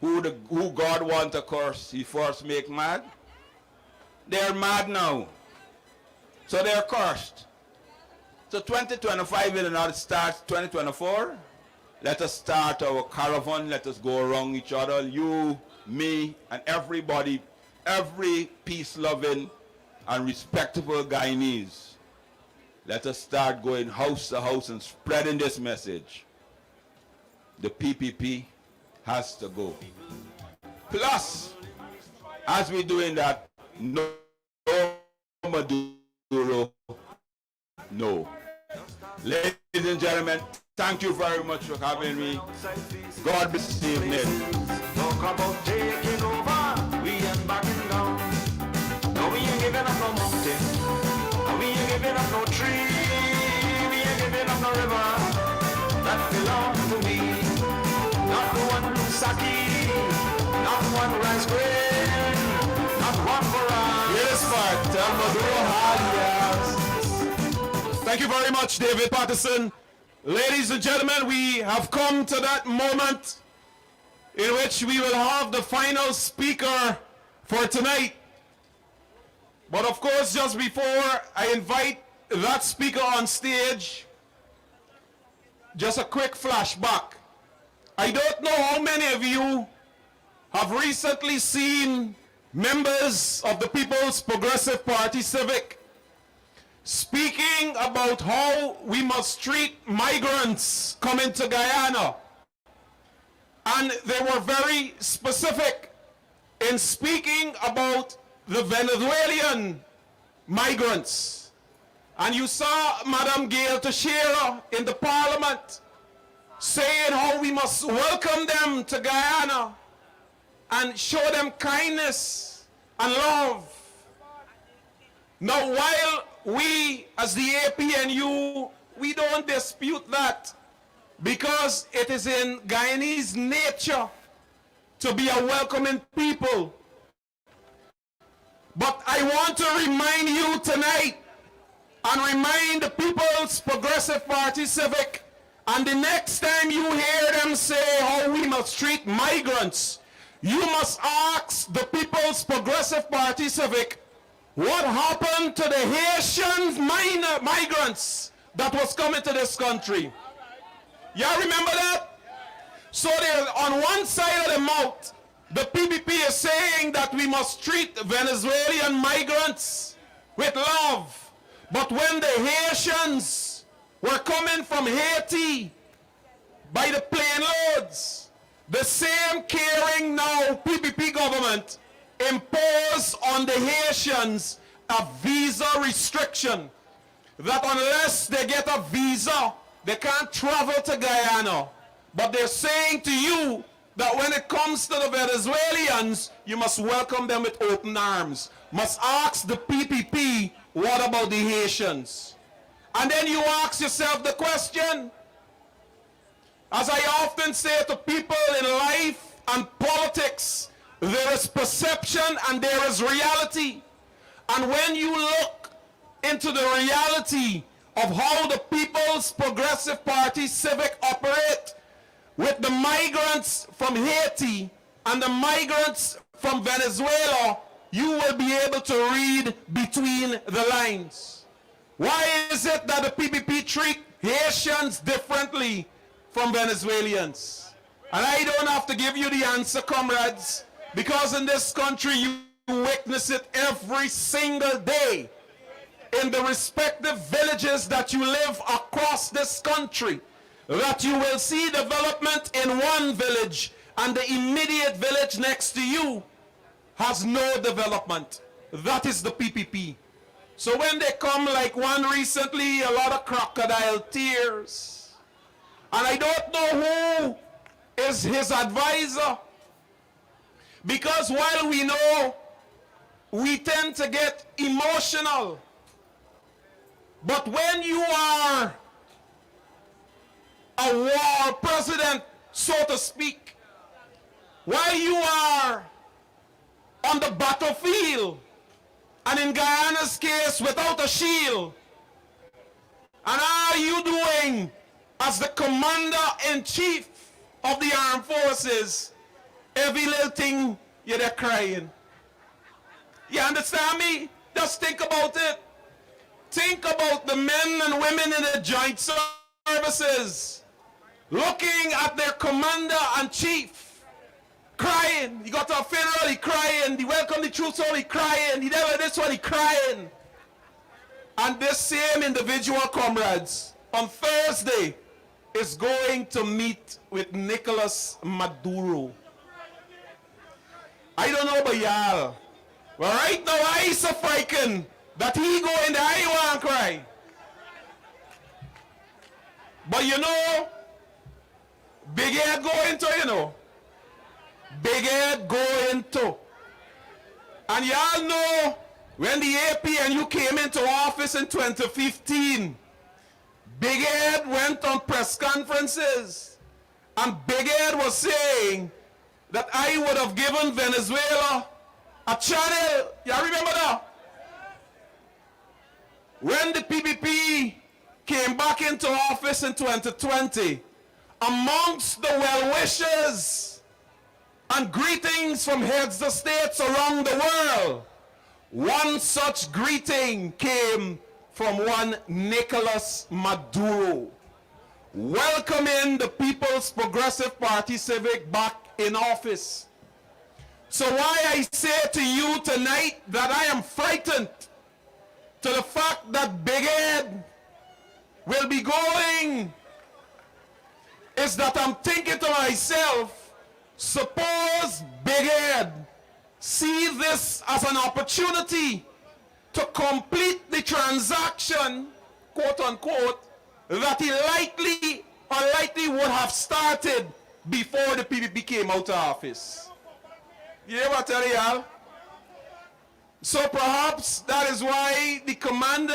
who God want to curse, he first make mad. They're mad now. So they're cursed. So 2025 will not start 2024. Let us start our caravan. Let us go around each other. You, me, and everybody, every peace-loving and respectable Guyanese. Let us start going house to house and spreading this message. The PPP has to go. Plus, as we're doing that, no Maduro, no. Ladies and gentlemen, thank you very much for having me. God be evening. Talk about taking over, we ain't backing down. No, we ain't giving up no mountain. No, we ain't giving up no tree. We ain't giving up no river. That belongs to me. Not one sake, not one rice grain, not one Quran. Yes, part. Thank you very much, David Patterson. Ladies and gentlemen, we have come to that moment in which we will have the final speaker for tonight. But of course, just before I invite that speaker on stage, just a quick flashback. I don't know how many of you have recently seen members of the People's Progressive Party Civic speaking about how we must treat migrants coming to Guyana. And they were very specific in speaking about the Venezuelan migrants. And you saw Madam Gail Teixeira in the parliament saying how we must welcome them to Guyana and show them kindness and love. Now, while we, as the APNU, we don't dispute that, because it is in Guyanese nature to be a welcoming people. But I want to remind you tonight, and remind the People's Progressive Party Civic, and the next time you hear them say how we must treat migrants, you must ask the People's Progressive Party Civic, what happened to the Haitian migrants that was coming to this country? Y'all remember that? So there, on one side of the mouth, the PPP is saying that we must treat Venezuelan migrants with love. But when the Haitians were coming from Haiti by the plane loads, the same caring now PPP government imposed on the Haitians a visa restriction that unless they get a visa, they can't travel to Guyana. But they're saying to you that when it comes to the Venezuelans, you must welcome them with open arms. Must ask the PPP, what about the Haitians? And then you ask yourself the question, as I often say to people in life and politics, there is perception and there is reality. And when you look into the reality of how the People's Progressive Party Civic operate with the migrants from Haiti and the migrants from Venezuela, you will be able to read between the lines. Why is it that the PPP treat Haitians differently from Venezuelans? And I don't have to give you the answer, comrades, because in this country you witness it every single day in the respective villages that you live across this country, that you will see development in one village and the immediate village next to you has no development. That is the PPP. So when they come like one recently, a lot of crocodile tears. And I don't know who is his advisor, because while we know we tend to get emotional, but when you are a war president, so to speak, while you are on the battlefield, and in Guyana's case, without a shield, and are you doing as the commander-in-chief of the armed forces, every little thing you're there crying? You understand me? Just think about it. Think about the men and women in the joint services looking at their commander-in-chief crying. He got to a funeral, he crying. He welcomed the troops home, he crying. He never this one, he crying. And this same individual, comrades, on Thursday is going to meet with Nicolas Maduro. I don't know about y'all, but right now I so frightened that he go in there, I want to cry. But you know, big head go into, you know. Big head go into. And y'all know, when the APNU came into office in 2015, Big Ed went on press conferences, and Big Ed was saying that I would have given Venezuela a channel. Y'all remember that? When the PPP came back into office in 2020, amongst the well-wishers and greetings from heads of states around the world, one such greeting came from one Nicolas Maduro, welcoming the People's Progressive Party Civic back in office. So why I say to you tonight that I am frightened to the fact that Big Ed will be going is that I'm thinking to myself, suppose Big Ed see this as an opportunity to complete the transaction, quote unquote, that he likely would have started before the PPP came out of office. You hear what I tell y'all? So perhaps that is why the commander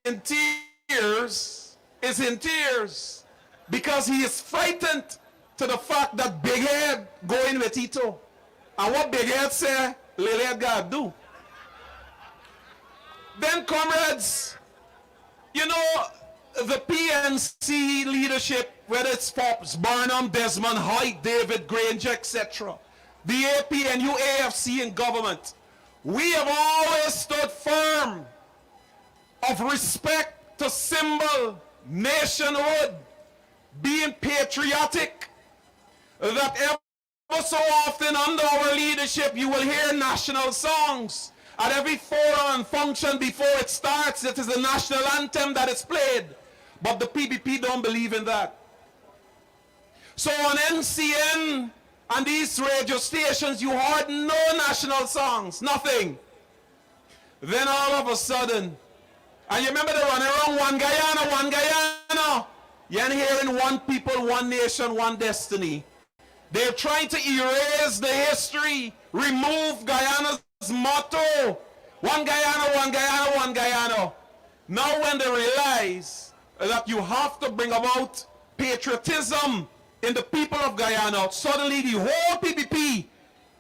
in tears is in tears, because he is frightened to the fact that Big Head going with Tito. And what Big Head say, Lily Head gotta do. Then, comrades, you know, the PNC leadership, whether it's Forbes, Barnum, Desmond, Hoyt, David, Granger, etc., the APNU, AFC, and government, we have always stood firm of respect to symbol, nationhood, being patriotic, that ever so often under our leadership you will hear national songs. At every forum and function before it starts, it is the national anthem that is played. But the PPP don't believe in that. So on NCN and these radio stations, you heard no national songs, nothing. Then all of a sudden, and you remember they run around one Guyana, one Guyana. You ain't hearing one people, one nation, one destiny. They're trying to erase the history, remove Guyana's motto. One Guyana, one Guyana, one Guyana. Now when they realize that you have to bring about patriotism in the people of Guyana, suddenly the whole PPP,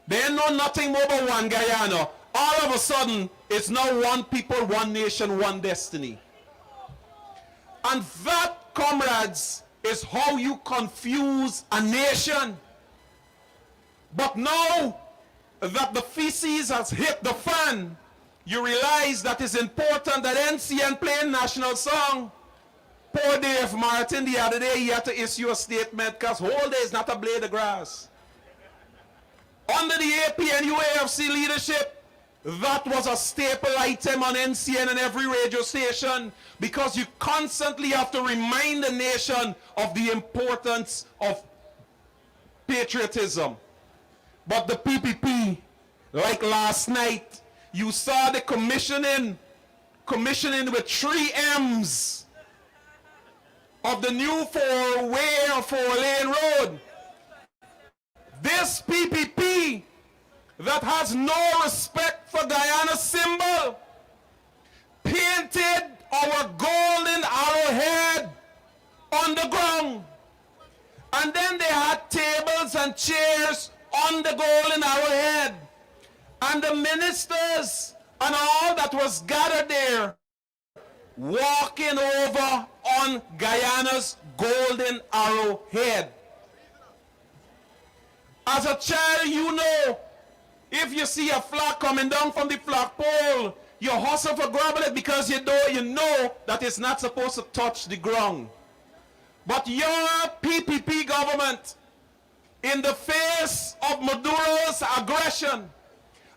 they know nothing more about one Guyana. All of a sudden, it's now one people, one nation, one destiny. And that, comrades, is how you confuse a nation. But now that the feces has hit the fan, you realize that it's important that NCN play a national song. Poor Dave Martin the other day, he had to issue a statement because whole day is not a blade of grass. Under the APNU AFC leadership, that was a staple item on NCN and every radio station because you constantly have to remind the nation of the importance of patriotism. But the PPP, like last night, you saw the commissioning with 3 M's of the new 4-way or 4-lane road. This PPP that has no respect for Guyana's symbol painted our golden arrowhead on the ground. And then they had tables and chairs on the golden arrowhead. And the ministers and all that was gathered there walking over on Guyana's golden arrowhead. As a child, you know, if you see a flag coming down from the flagpole, you hustle for grab it because you know that it's not supposed to touch the ground. But your PPP government, in the face of Maduro's aggression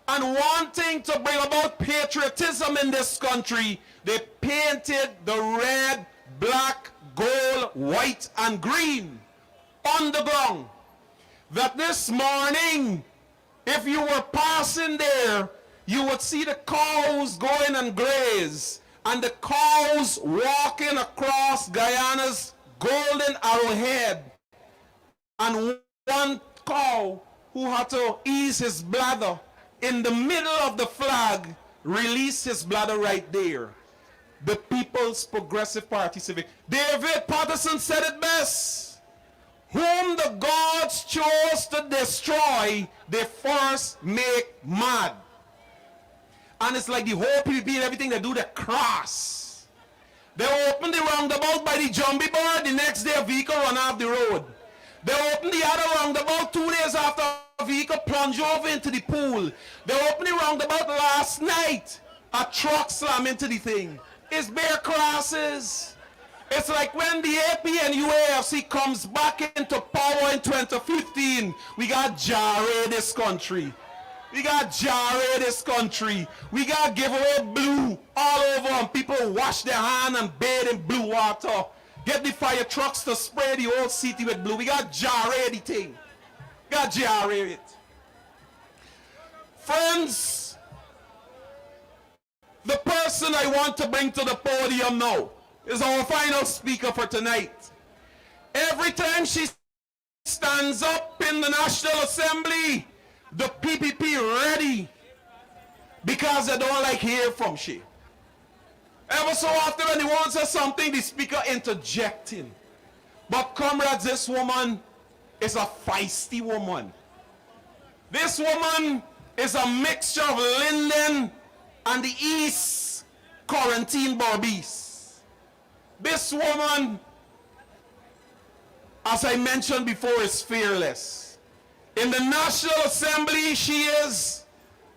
and wanting to bring about patriotism in this country, they painted the red, black, gold, white, and green on the ground. That this morning, if you were passing there, you would see the cows going and graze, and the cows walking across Guyana's golden arrowhead. And one cow who had to ease his bladder in the middle of the flag released his bladder right there. The People's Progressive Party Civic. David Patterson said it best. Whom the gods chose to destroy, they first make mad. And it's like the whole PPP and everything they do, they cross. They open the roundabout by the Jumbie board, the next day a vehicle run off the road. They open the other roundabout 2 days after a vehicle plunged over into the pool. They opened the roundabout last night. A truck slammed into the thing. It's bare crosses. It's like when the AP and UAFC comes back into power in 2015, we got Jare this country. We got Jare this country. We got giveaway blue all over and people wash their hand and bathe in blue water. Get the fire trucks to spray the whole city with blue. We got Jare the thing. Got Jare it. Friends, the person I want to bring to the podium now is our final speaker for tonight. Every time she stands up in the National Assembly, the PPP ready because they don't like hear from she. Ever so often when he wants to say something, the speaker interjecting. But comrades, this woman is a feisty woman. This woman is a mixture of Linden and the East Quarantine Barbies. This woman, as I mentioned before, is fearless. In the National Assembly, she is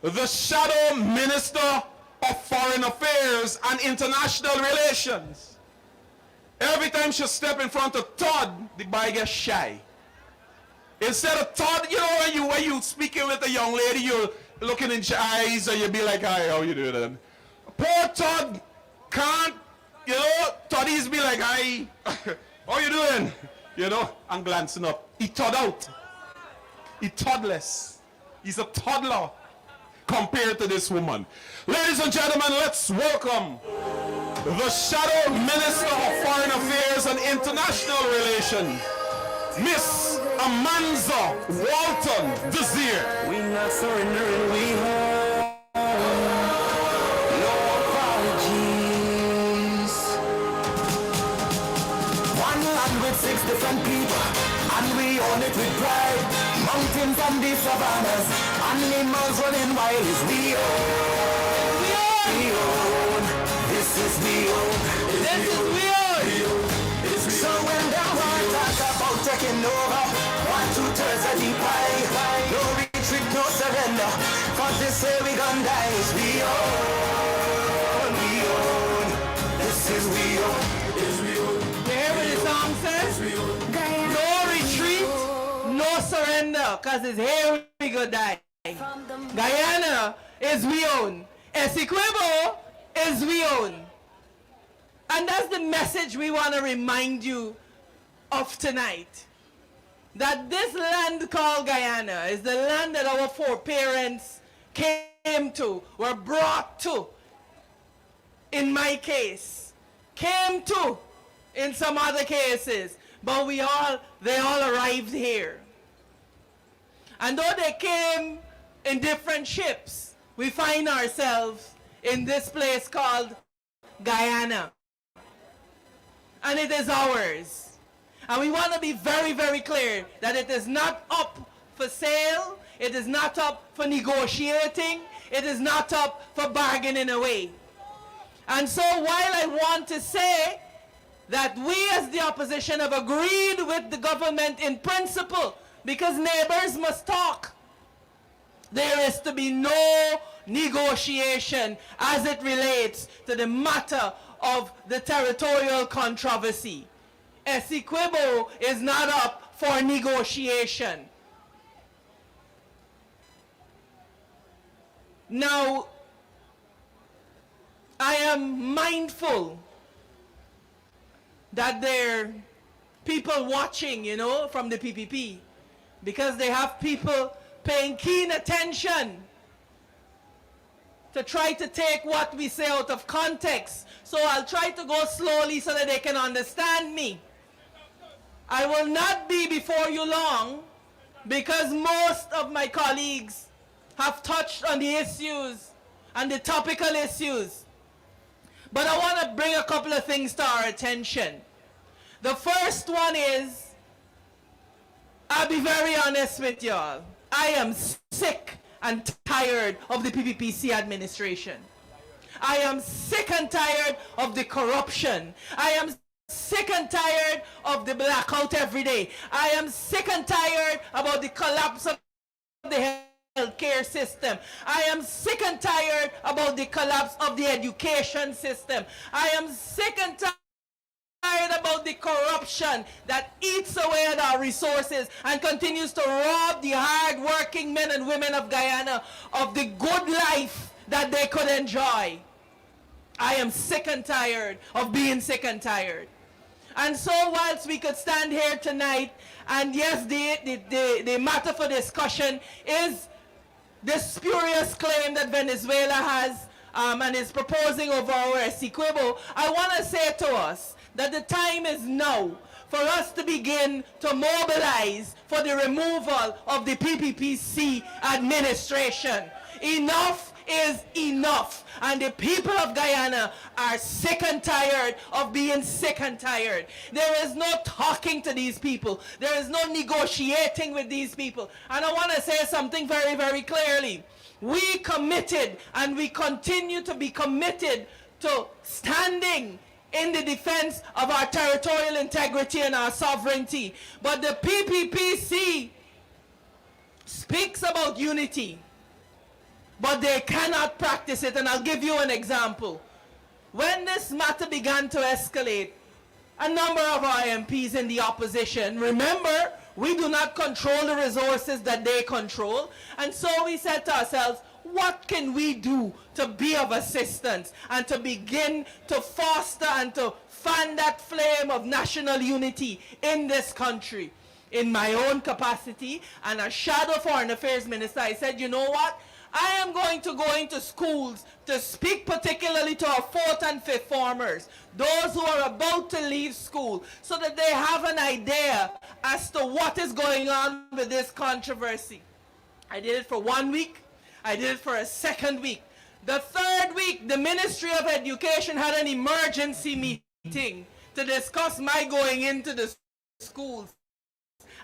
the Shadow Minister of Foreign Affairs and International Relations. Every time she step in front of Todd, the boy gets shy. Instead of Todd, you know, when you speaking with a young lady, you're looking in your eyes, and you be like, hi, how you doing then? Poor Todd can't, you know, Toddies be like, hi, how you doing? You know, and glancing up. He Todd out. He Toddless. He's a toddler compared to this woman. Ladies and gentlemen, let's welcome the Shadow Minister of Foreign Affairs and International Relations, Miss Amanza Walton Desir. We not surrendering, we have no apologies. One land with 6 different people, and we own it with pride. Mountains and the savannas, animals running wild is we own. We own. This is we own. This is we own. So when the war talk about taking over, 1/2 of the pie, no retreat, no surrender, 'cause they say we gon' die. It's we own. We own. This is we own. You hear what the song says? No retreat, no surrender, because it's here we go die. Guyana is we own. Essequibo is we own. And that's the message we want to remind you of tonight. That this land called Guyana is the land that our foreparents came to, were brought to, in my case, came to in some other cases, but they all arrived here. And though they came in different ships, we find ourselves in this place called Guyana. And it is ours. And we want to be very, very clear that it is not up for sale, it is not up for negotiating, it is not up for bargaining away. And so while I want to say that we as the opposition have agreed with the government in principle, because neighbors must talk, there is to be no negotiation as it relates to the matter of the territorial controversy. Essequibo is not up for negotiation. Now, I am mindful that there are people watching, you know, from the PPP, because they have people paying keen attention to try to take what we say out of context. So I'll try to go slowly so that they can understand me. I will not be before you long, because most of my colleagues have touched on the issues and the topical issues. But I want to bring a couple of things to our attention. The first one is, I'll be very honest with y'all. I am sick and tired of the PPPC administration. I am sick and tired of the corruption. I am sick and tired of the blackout every day. I am sick and tired about the collapse of the healthcare system. I am sick and tired about the collapse of the education system. I am sick and tired about the corruption that eats away at our resources and continues to rob the hard-working men and women of Guyana of the good life that they could enjoy. I am sick and tired of being sick and tired. And so whilst we could stand here tonight, and yes, the matter for discussion is the spurious claim that Venezuela has and is proposing over our Essequibo, I want to say to us that the time is now for us to begin to mobilize for the removal of the PPPC administration. Enough is enough. And the people of Guyana are sick and tired of being sick and tired. There is no talking to these people. There is no negotiating with these people. And I want to say something very, very clearly. We committed, and we continue to be committed to standing in the defense of our territorial integrity and our sovereignty. But the PPPC speaks about unity, but they cannot practice it. And I'll give you an example. When this matter began to escalate, a number of our MPs in the opposition. Remember, we do not control the resources that they control. And so we said to ourselves, what can we do to be of assistance and to begin to foster and to fan that flame of national unity in this country? In my own capacity and as Shadow Foreign Affairs Minister, I said, you know what? I am going to go into schools to speak particularly to our 4th and 5th formers, those who are about to leave school, so that they have an idea as to what is going on with this controversy. I did it for 1 week. I did it for a 2nd week. The 3rd week, the Ministry of Education had an emergency meeting to discuss my going into the schools.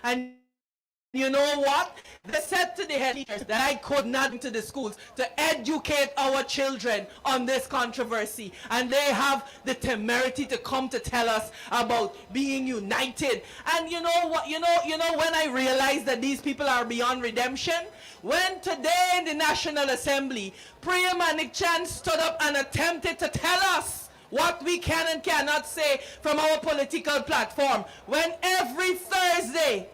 And you know what? They said to the head teachers that I could not into the schools to educate our children on this controversy. And they have the temerity to come to tell us about being united. And you know what? You know when I realized that these people are beyond redemption? When today in the National Assembly, Priya Manikchan stood up and attempted to tell us what we can and cannot say from our political platform. When every Thursday,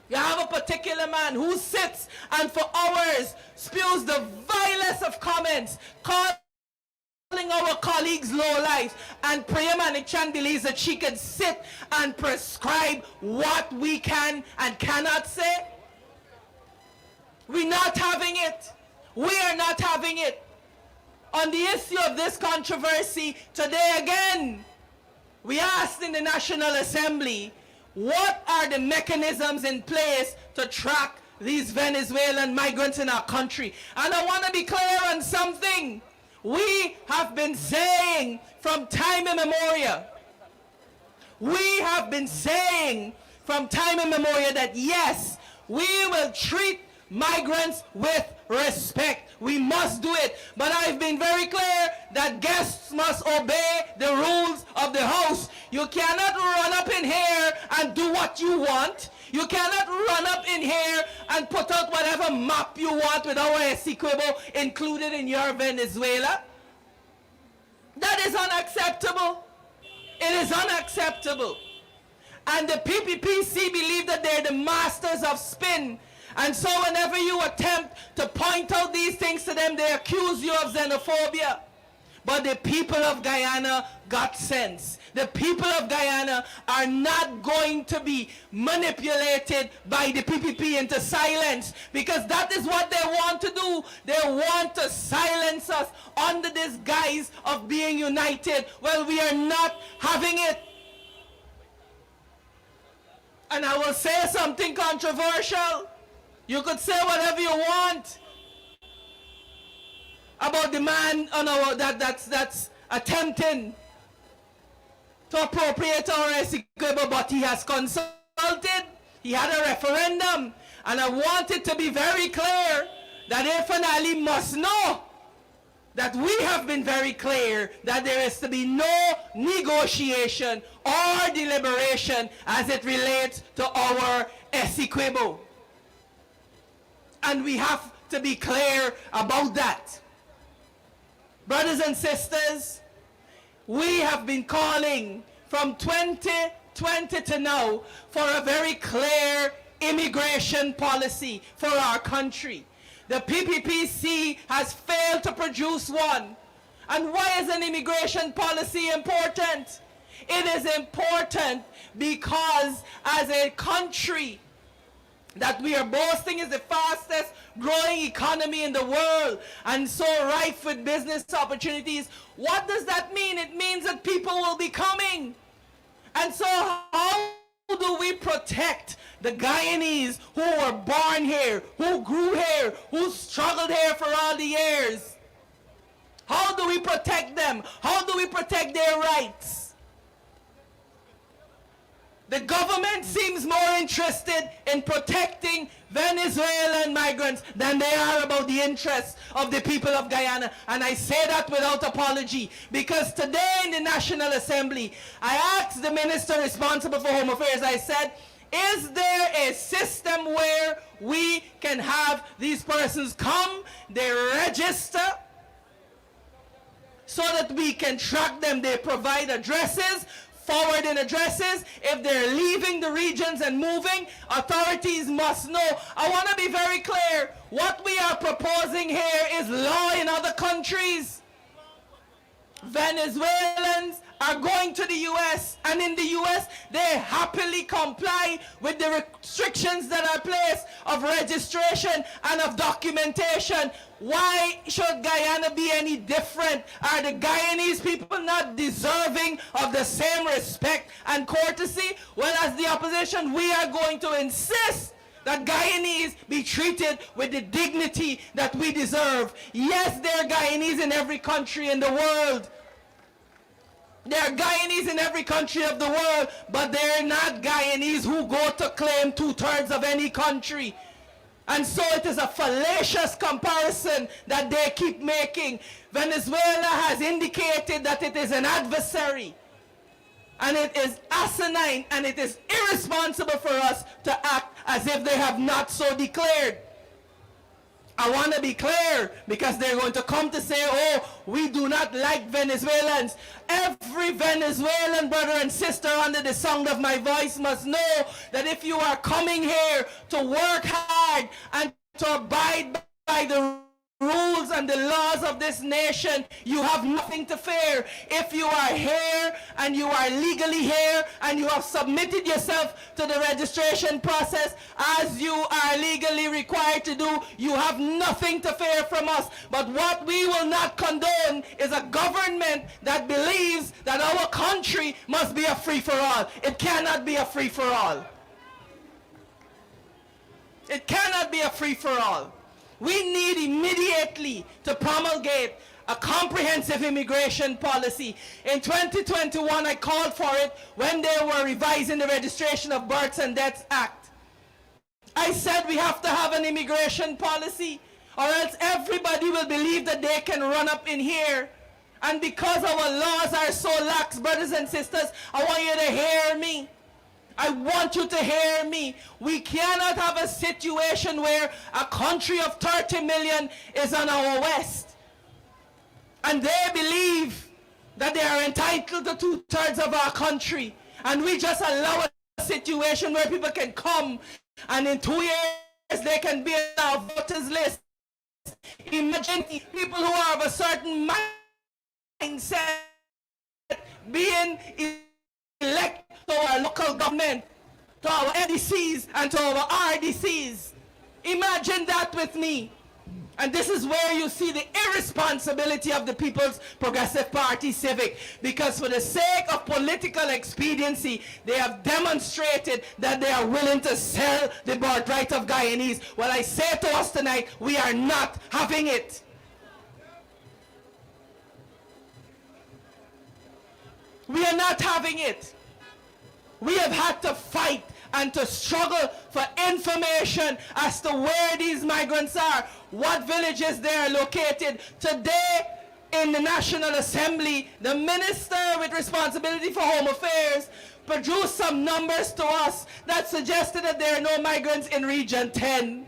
you have a particular man who sits and for hours spews the vilest of comments, calling our colleagues low lives, and Priya Manikchan believes that she could sit and prescribe what we can and cannot say. We're not having it. We are not having it. On the issue of this controversy, today again, we asked in the National Assembly, what are the mechanisms in place to track these Venezuelan migrants in our country? And I want to be clear on something. We have been saying from time immemorial, that yes, we will treat migrants with respect. We must do it. But I've been very clear that guests must obey the rules of the house. You cannot run up in here and do what you want. You cannot run up in here and put out whatever map you want with our Essequibo included in your Venezuela. That is unacceptable. It is unacceptable. And the PPPC believe that they're the masters of spin. And so whenever you attempt to point out these things to them, they accuse you of xenophobia. But the people of Guyana got sense. The people of Guyana are not going to be manipulated by the PPP into silence, because that is what they want to do. They want to silence us under this guise of being united. Well, we are not having it. And I will say something controversial. You could say whatever you want about the man on our, that's attempting to appropriate our Essequibo, but he has consulted, he had a referendum, and I want it to be very clear that Irfan Ali must know that we have been very clear that there is to be no negotiation or deliberation as it relates to our Essequibo. And we have to be clear about that. Brothers and sisters, we have been calling from 2020 to now for a very clear immigration policy for our country. The PPPC has failed to produce one. And why is an immigration policy important? It is important because as a country that we are boasting is the fastest growing economy in the world and so rife with business opportunities. What does that mean? It means that people will be coming. And so how do we protect the Guyanese who were born here, who grew here, who struggled here for all the years? How do we protect them? How do we protect their rights? The government seems more interested in protecting Venezuelan migrants than they are about the interests of the people of Guyana. And I say that without apology, because today in the National Assembly, I asked the minister responsible for Home Affairs, I said, is there a system where we can have these persons come, they register, so that we can track them, they provide addresses, forwarding addresses, if they're leaving the regions and moving, authorities must know. I want to be very clear. What we are proposing here is law in other countries. Venezuelans are going to the U.S., and in the U.S. they happily comply with the restrictions that are placed of registration and of documentation. Why should Guyana be any different? Are the Guyanese people not deserving of the same respect and courtesy? Well, as the opposition, we are going to insist that Guyanese be treated with the dignity that we deserve. Yes, there are Guyanese in every country in the world. There are Guyanese in every country of the world, but they're not Guyanese who go to claim 2/3 of any country. And so it is a fallacious comparison that they keep making. Venezuela has indicated that it is an adversary. And it is asinine and it is irresponsible for us to act as if they have not so declared. I want to be clear, because they're going to come to say, oh, we do not like Venezuelans. Every Venezuelan brother and sister under the sound of my voice must know that if you are coming here to work hard and to abide by the rules and the laws of this nation, you have nothing to fear. If you are here and you are legally here and you have submitted yourself to the registration process as you are legally required to do, you have nothing to fear from us. But what we will not condone is a government that believes that our country must be a free-for-all. It cannot be a free-for-all. It cannot be a free-for-all. We need immediately to promulgate a comprehensive immigration policy. In 2021, I called for it when they were revising the Registration of Births and Deaths Act. I said we have to have an immigration policy, or else everybody will believe that they can run up in here. And because our laws are so lax, brothers and sisters, I want you to hear me. I want you to hear me. We cannot have a situation where a country of 30 million is on our west, and they believe that they are entitled to 2/3 of our country, and we just allow a situation where people can come and in 2 years they can be on our voters list. Imagine people who are of a certain mindset being elected to our local government, to our NDCs and to our RDCs. Imagine that with me. And this is where you see the irresponsibility of the People's Progressive Party Civic, because for the sake of political expediency, they have demonstrated that they are willing to sell the birthright of Guyanese. Well, I say to us tonight, we are not having it. We are not having it. We have had to fight and to struggle for information as to where these migrants are, what villages they are located. Today, in the National Assembly, the minister with responsibility for Home Affairs produced some numbers to us that suggested that there are no migrants in Region 10.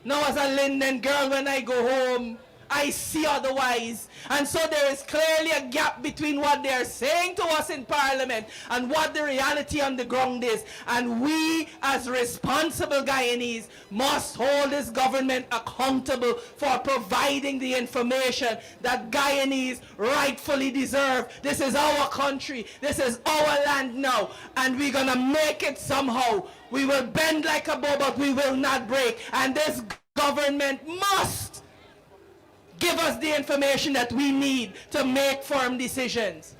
Now, as a Linden girl, when I go home, I see otherwise. And so there is clearly a gap between what they are saying to us in Parliament and what the reality on the ground is. And we, as responsible Guyanese, must hold this government accountable for providing the information that Guyanese rightfully deserve. This is our country. This is our land now. And we're going to make it somehow. We will bend like a bow, but we will not break. And this government must give us the information that we need to make firm decisions.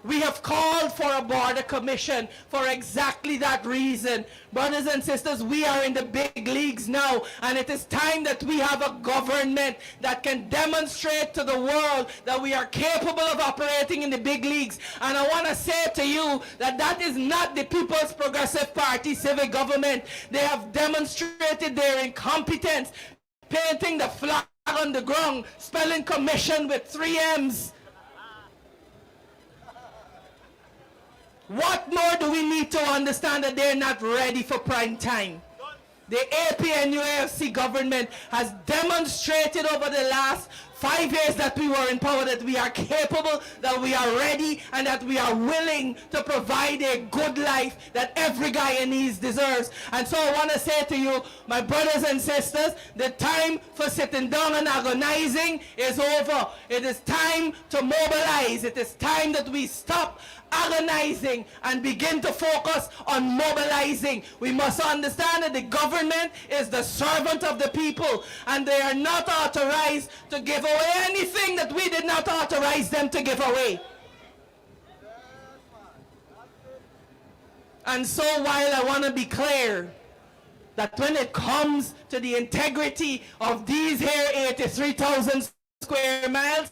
We have called for a border commission for exactly that reason. Brothers and sisters, we are in the big leagues now, and it is time that we have a government that can demonstrate to the world that we are capable of operating in the big leagues. And I want to say to you that that is not the People's Progressive Party civic government. They have demonstrated their incompetence, painting the flag on the ground, spelling commission with 3 M's. What more do we need to understand that they're not ready for prime time? The APNUAFC government has demonstrated over the last 5 years that we were in power, that we are capable, that we are ready, and that we are willing to provide a good life that every Guyanese deserves. And so I want to say to you, my brothers and sisters, the time for sitting down and agonizing is over. It is time to mobilize. It is time that we stop agonizing and begin to focus on mobilizing. We must understand that the government is the servant of the people, and they are not authorized to give away anything that we did not authorize them to give away. And so while I want to be clear that when it comes to the integrity of these here 83,000 square miles,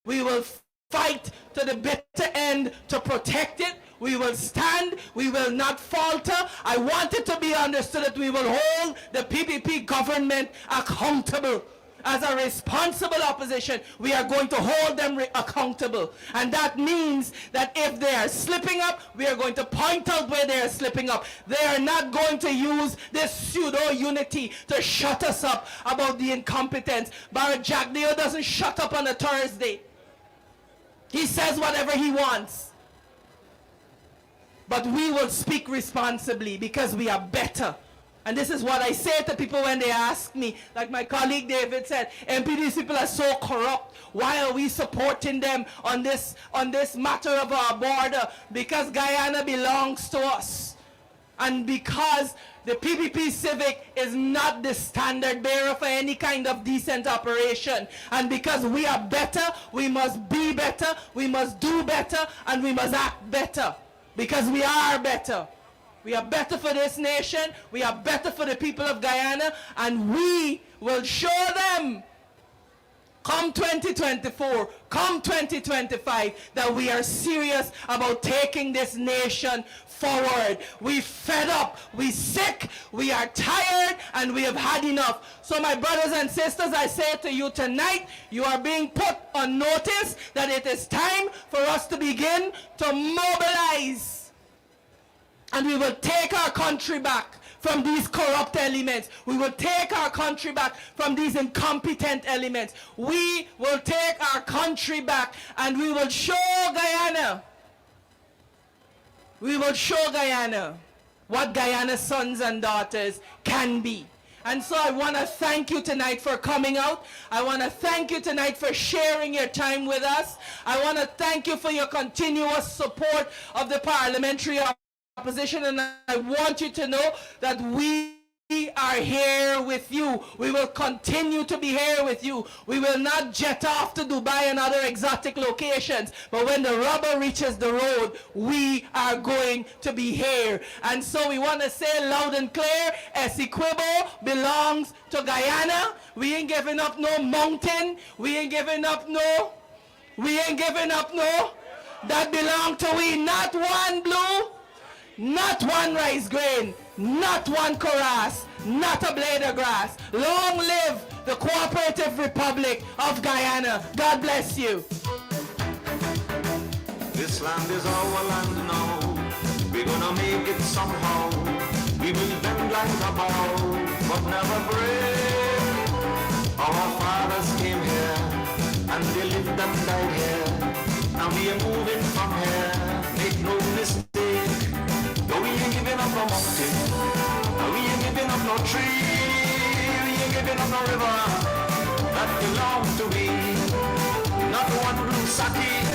we will fight to the bitter end to protect it. We will stand. We will not falter. I want it to be understood that we will hold the PPP government accountable. As a responsible opposition, we are going to hold them accountable. And that means that if they are slipping up, we are going to point out where they are slipping up. They are not going to use this pseudo-unity to shut us up about the incompetence. Barrett Jagdeo doesn't shut up on a Thursday. He says whatever he wants. But we will speak responsibly because we are better. And this is what I say to people when they ask me, like my colleague David said, MPD's people are so corrupt. Why are we supporting them on this matter of our border? Because Guyana belongs to us. And because the PPP Civic is not the standard bearer for any kind of decent operation. And because we are better, we must be better, we must do better, and we must act better. Because we are better. We are better for this nation, we are better for the people of Guyana, and we will show them come 2024, come 2025, that we are serious about taking this nation forward. We fed up, we sick, we are tired, and we have had enough. So my brothers and sisters, I say to you tonight, you are being put on notice that it is time for us to begin to mobilize. And we will take our country back from these corrupt elements. We will take our country back from these incompetent elements. We will take our country back and we will show Guyana. We will show Guyana what Guyana's sons and daughters can be. And so I want to thank you tonight for coming out. I want to thank you tonight for sharing your time with us. I want to thank you for your continuous support of the parliamentary opposition, and I want you to know that we are here with you. We will continue to be here with you. We will not jet off to Dubai and other exotic locations, but when the rubber reaches the road, we are going to be here. And so we want to say loud and clear, Essequibo belongs to Guyana. We ain't giving up no mountain. We ain't giving up no. That belong to we. Not one blue, not one rice grain, not one chorus, not a blade of grass. Long live the Cooperative Republic of Guyana. God bless you. This land is our land now. We're gonna make it somehow. We will bend like a bow, but never break. Our fathers came here, and they lived and died here. Now we are moving from here. Make no mistake. No, we ain't giving up no mountain. No, we ain't giving up no tree. We ain't giving up no river that belongs to me. Not one blue sake,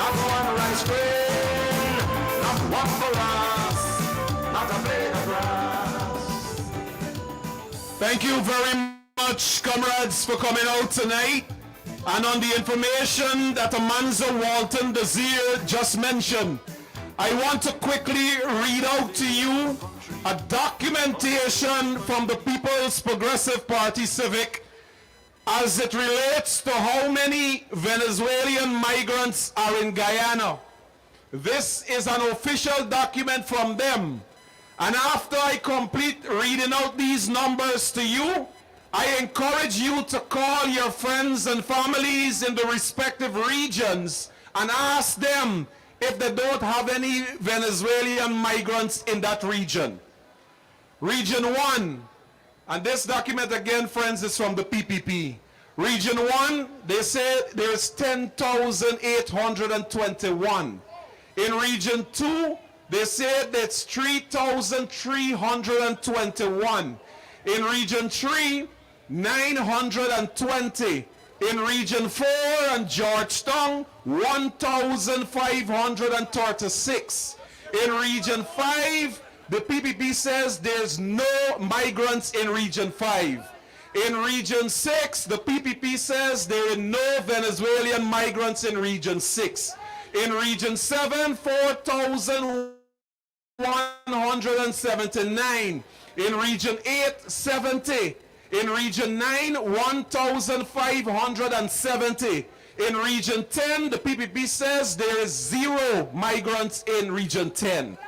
not one rice grain, not one for us, not a blade of grass. Thank you very much, comrades, for coming out tonight. And on the information that Amanza Walton Desir just mentioned, I want to quickly read out to you a documentation from the People's Progressive Party Civic as it relates to how many Venezuelan migrants are in Guyana. This is an official document from them. And after I complete reading out these numbers to you, I encourage you to call your friends and families in the respective regions and ask them if they don't have any Venezuelan migrants in that region. Region 1, and this document again, friends, is from the PPP. Region 1, they say there's 10,821. In Region 2, they say that's 3,321. In Region 3, 920. In Region 4 and Georgetown, 1,536. In Region 5, the PPP says there's no migrants in Region 5. In Region 6, the PPP says there are no Venezuelan migrants in Region 6. In Region 7, 4,179. In Region 8, 70. In Region 9, 1,570. In Region 10, the PPP says there is 0 migrants in Region 10.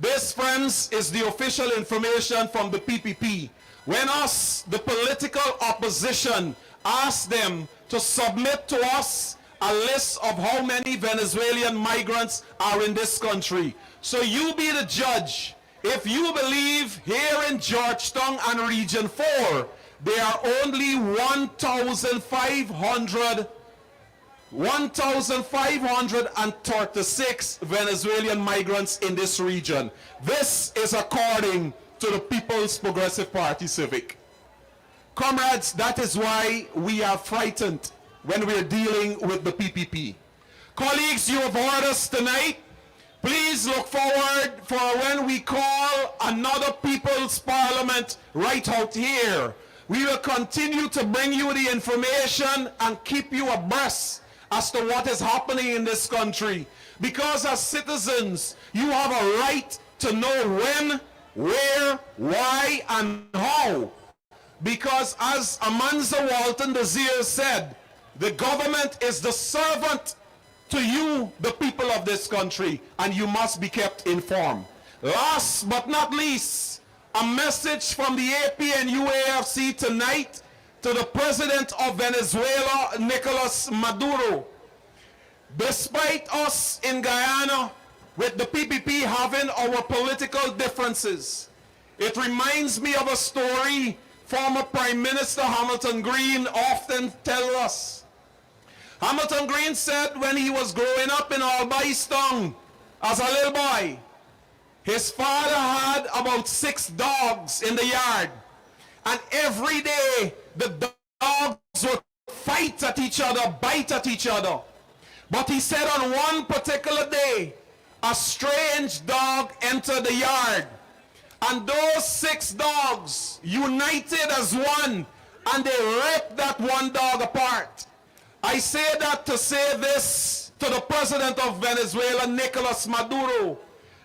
This, friends, is the official information from the PPP. When us, the political opposition, asked them to submit to us a list of how many Venezuelan migrants are in this country. So you be the judge. If you believe here in Georgetown and Region 4, there are only 1,536 Venezuelan migrants in this region. This is according to the People's Progressive Party Civic. Comrades, that is why we are frightened when we're dealing with the PPP. Colleagues, you have heard us tonight. Please look forward for when we call another People's Parliament right out here. We will continue to bring you the information and keep you abreast as to what is happening in this country. Because as citizens, you have a right to know when, where, why, and how. Because as Amanza Walton Desir said, the government is the servant to you, the people of this country, and you must be kept informed. Last but not least, a message from the APNU AFC tonight to the President of Venezuela, Nicolas Maduro. Despite us in Guyana, with the PPP having our political differences, it reminds me of a story former Prime Minister Hamilton Green often tells us. Hamilton Green said when he was growing up in Albistown as a little boy, his father had about 6 dogs in the yard. And every day the dogs would fight at each other, bite at each other. But he said on one particular day, a strange dog entered the yard. And those 6 dogs united as one, and they ripped that one dog apart. I say that to say this to the President of Venezuela, Nicolas Maduro.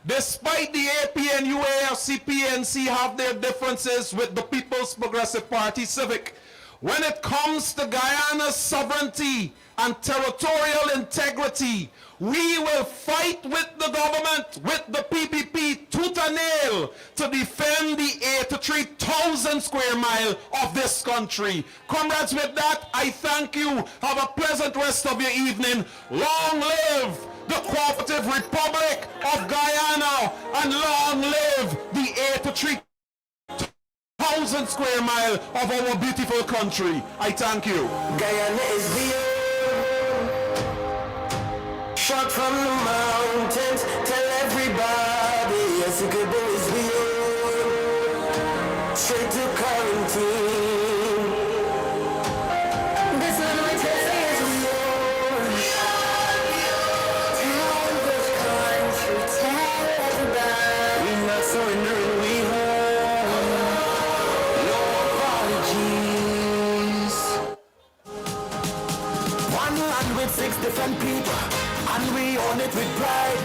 Despite the APNU, AFC, PNC have their differences with the People's Progressive Party Civic, when it comes to Guyana's sovereignty and territorial integrity, we will fight with the government, with the PPP, tooth and nail, to defend the 83,000 square mile of this country. Comrades, with that, I thank you. Have a pleasant rest of your evening. Long live the Cooperative Republic of Guyana, and long live the 83,000 square mile of our beautiful country. I thank you. Guyana is the shot from the mountains. Tell everybody, Essequibo is the straight to quarantine. This one we tell is tell this country, tell everybody. We not surrendering, we hold no apologies. One land with 6 different people, and we own it with pride.